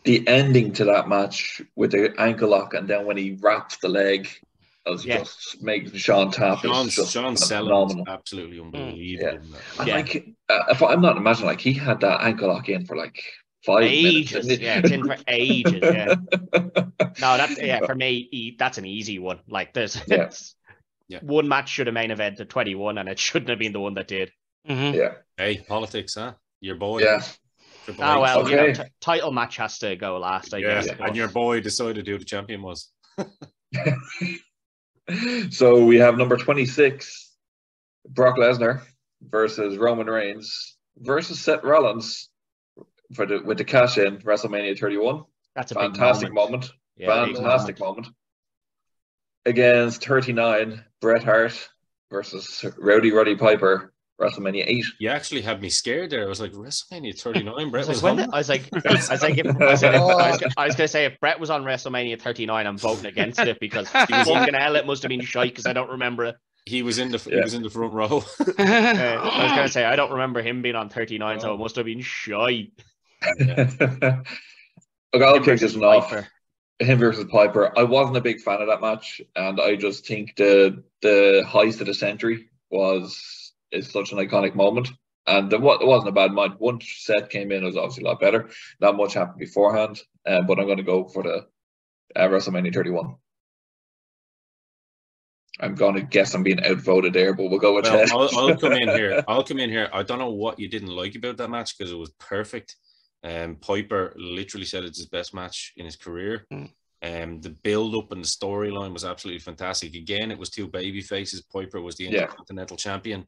The ending to that match with the ankle lock, and then when he wraps the leg, as just making Sean tap. Sean selling is absolutely unbelievable. Yeah. If I'm not imagining, he had that ankle lock in for 5 ages. minutes. Yeah, it's in for ages. Yeah. No, that's for me. That's an easy one. There's one match should have main evented 21, and it shouldn't have been the one that did. Mm-hmm. Yeah. Hey, politics, huh? Your boy. Yeah. Oh well, title match has to go last. I guess. And your boy decided who the champion was. So we have number 26, Brock Lesnar versus Roman Reigns versus Seth Rollins with the cash in WrestleMania 31. That's a fantastic moment. Yeah, fantastic moment. Against 39, Bret Hart versus Roddy Piper, WrestleMania 8. You actually had me scared there. I was like, WrestleMania 39, Bret was I was gonna say if Bret was on WrestleMania 39, I'm voting against it because fucking hell, it must have been shite because I don't remember it. He was in the front row. I was gonna say I don't remember him being on 39, so it must have been shite. Yeah. Okay, I'll kick this one off. Him versus Piper. I wasn't a big fan of that match, and I just think the heist of the century is such an iconic moment. And it wasn't a bad match. Once Seth came in, it was obviously a lot better. Not much happened beforehand, but I'm going to go for the WrestleMania 31. I'm going to guess I'm being outvoted there, but we'll go with Ted. I'll come in here. I don't know what you didn't like about that match because it was perfect. Piper literally said it's his best match in his career. The build up and the storyline was absolutely fantastic. Again, it was 2 baby faces. Piper was the Intercontinental Champion,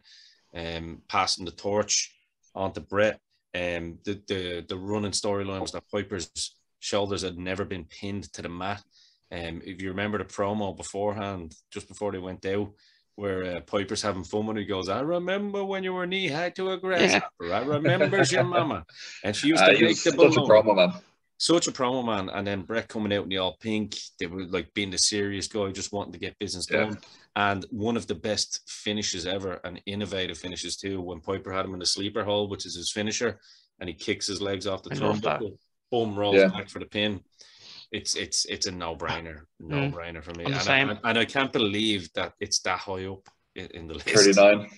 passing the torch onto Bret. The running storyline was that Piper's shoulders had never been pinned to the mat. If you remember the promo beforehand, just before they went out, where Piper's having fun when he goes, I remember when you were knee-high to a grasshopper. I remembers your mama. And she used to make the balloon. Such a promo, man. Such a promo, man. And then Brett coming out in the all pink. They were like being the serious guy, just wanting to get business done. And one of the best finishes ever, and innovative finishes too, when Piper had him in the sleeper hold, which is his finisher, and he kicks his legs off the turnbuckle, boom, rolls back for the pin. It's a no-brainer for me. And I can't believe that it's that high up in the list. 39.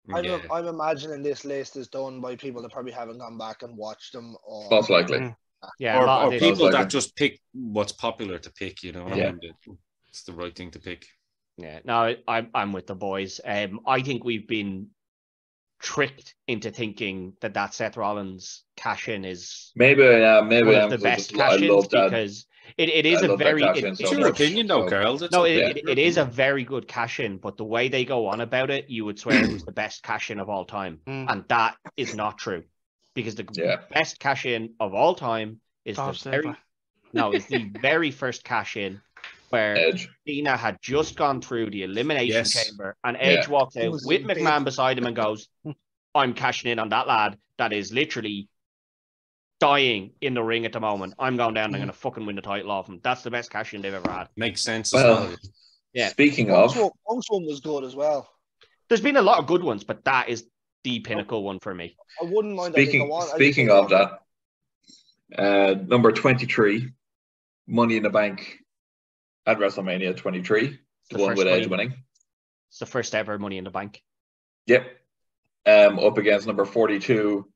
I'm imagining this list is done by people that probably haven't gone back and watched them. Or Most likely. Yeah, or people that just pick what's popular to pick, you know what I mean? It's the right thing to pick. Yeah, no, I'm with the boys. I think we've been tricked into thinking that Seth Rollins cash-in is maybe one of the best cash-ins, because it is a very... It's your opinion though, Carl. It is a very good cash-in, but the way they go on about it, you would swear it was the best cash-in of all time. And that is not true. Because the best cash-in of all time is the very first cash-in where Edge. Cena had just gone through the elimination chamber, and Edge walks out with McMahon beside him and goes, I'm cashing in on that lad that is literally dying in the ring at the moment. I'm going down and I'm going to fucking win the title off him. That's the best cash-in they've ever had. Makes sense. Well, speaking of... Punk's one was good as well. There's been a lot of good ones, but that is the pinnacle one for me. I wouldn't mind. Speaking of that, number 23, Money in the Bank at WrestleMania 23, the one with Edge winning. It's the first ever Money in the Bank. Yep. Up against number 42,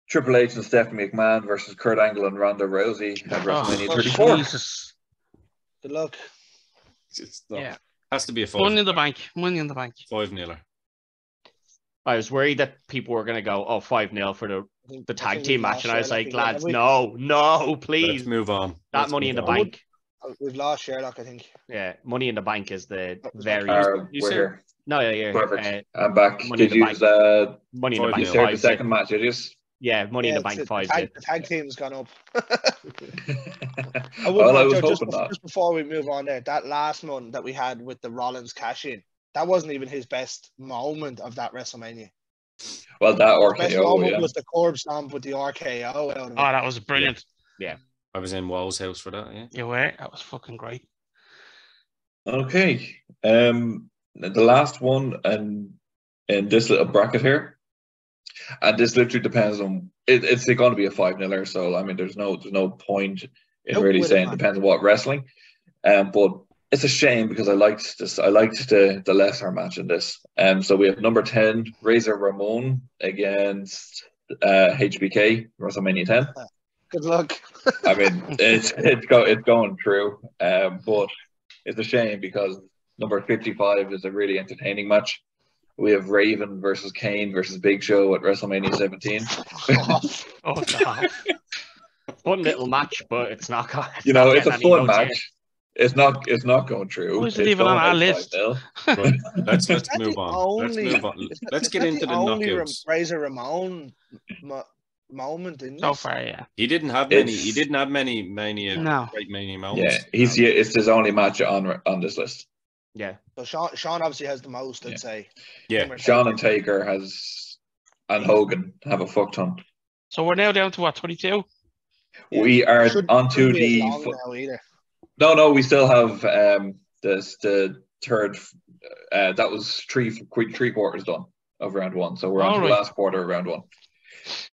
Triple H and Stephanie McMahon versus Kurt Angle and Ronda Rousey at WrestleMania 34. Jesus. Good luck. Has to be a 5. Money in the Bank. 5-0. I was worried that people were going to go, 5-0 for the tag team match. And I was like, lads, no, please. Let's move on. That Money in the Bank. We've lost Sherlock, I think. Yeah, Money in the Bank is the very... we're here. No, yeah. Perfect. I'm back. Money Did you use Money in the Bank? The second match, did you? Yeah, Money in the Bank 5. The tag team's gone up. I was hoping just before we move on there, that last one that we had with the Rollins cash-in, that wasn't even his best moment of that WrestleMania. Well, that RKO, best moment was the curb stomp with the RKO out of it. Oh, that was brilliant. Yeah. I was in Woe's house for that, yeah. You were? That was fucking great. Okay. The last one in this little bracket here, and this literally depends on... It's going to be a 5-0, so, I mean, there's no point in really saying it depends on what wrestling. But it's a shame because I liked this. I liked the lesser match in this. So we have number 10, Razor Ramon against HBK, WrestleMania 10. Good luck. I mean, it's going through, but it's a shame because number 55 is a really entertaining match. We have Raven versus Kane versus Big Show at WrestleMania 17. Oh, God. Fun little match, but it's not going. It's a fun match. It's not going through. Who's it even on our list? Let's move on. Let's get into the knockouts. Razor Ramon moment in so far, yeah. He didn't have many Mania moments. Yeah, it's his only match on this list. Yeah. So Sean obviously has the most, I'd say. Yeah. Sean and Taker and Hogan have a fuck ton. So we're now down to what, 22? We are onto the... No, we still have the third... that was three quarters done of round one. So we're on to the last quarter of round one.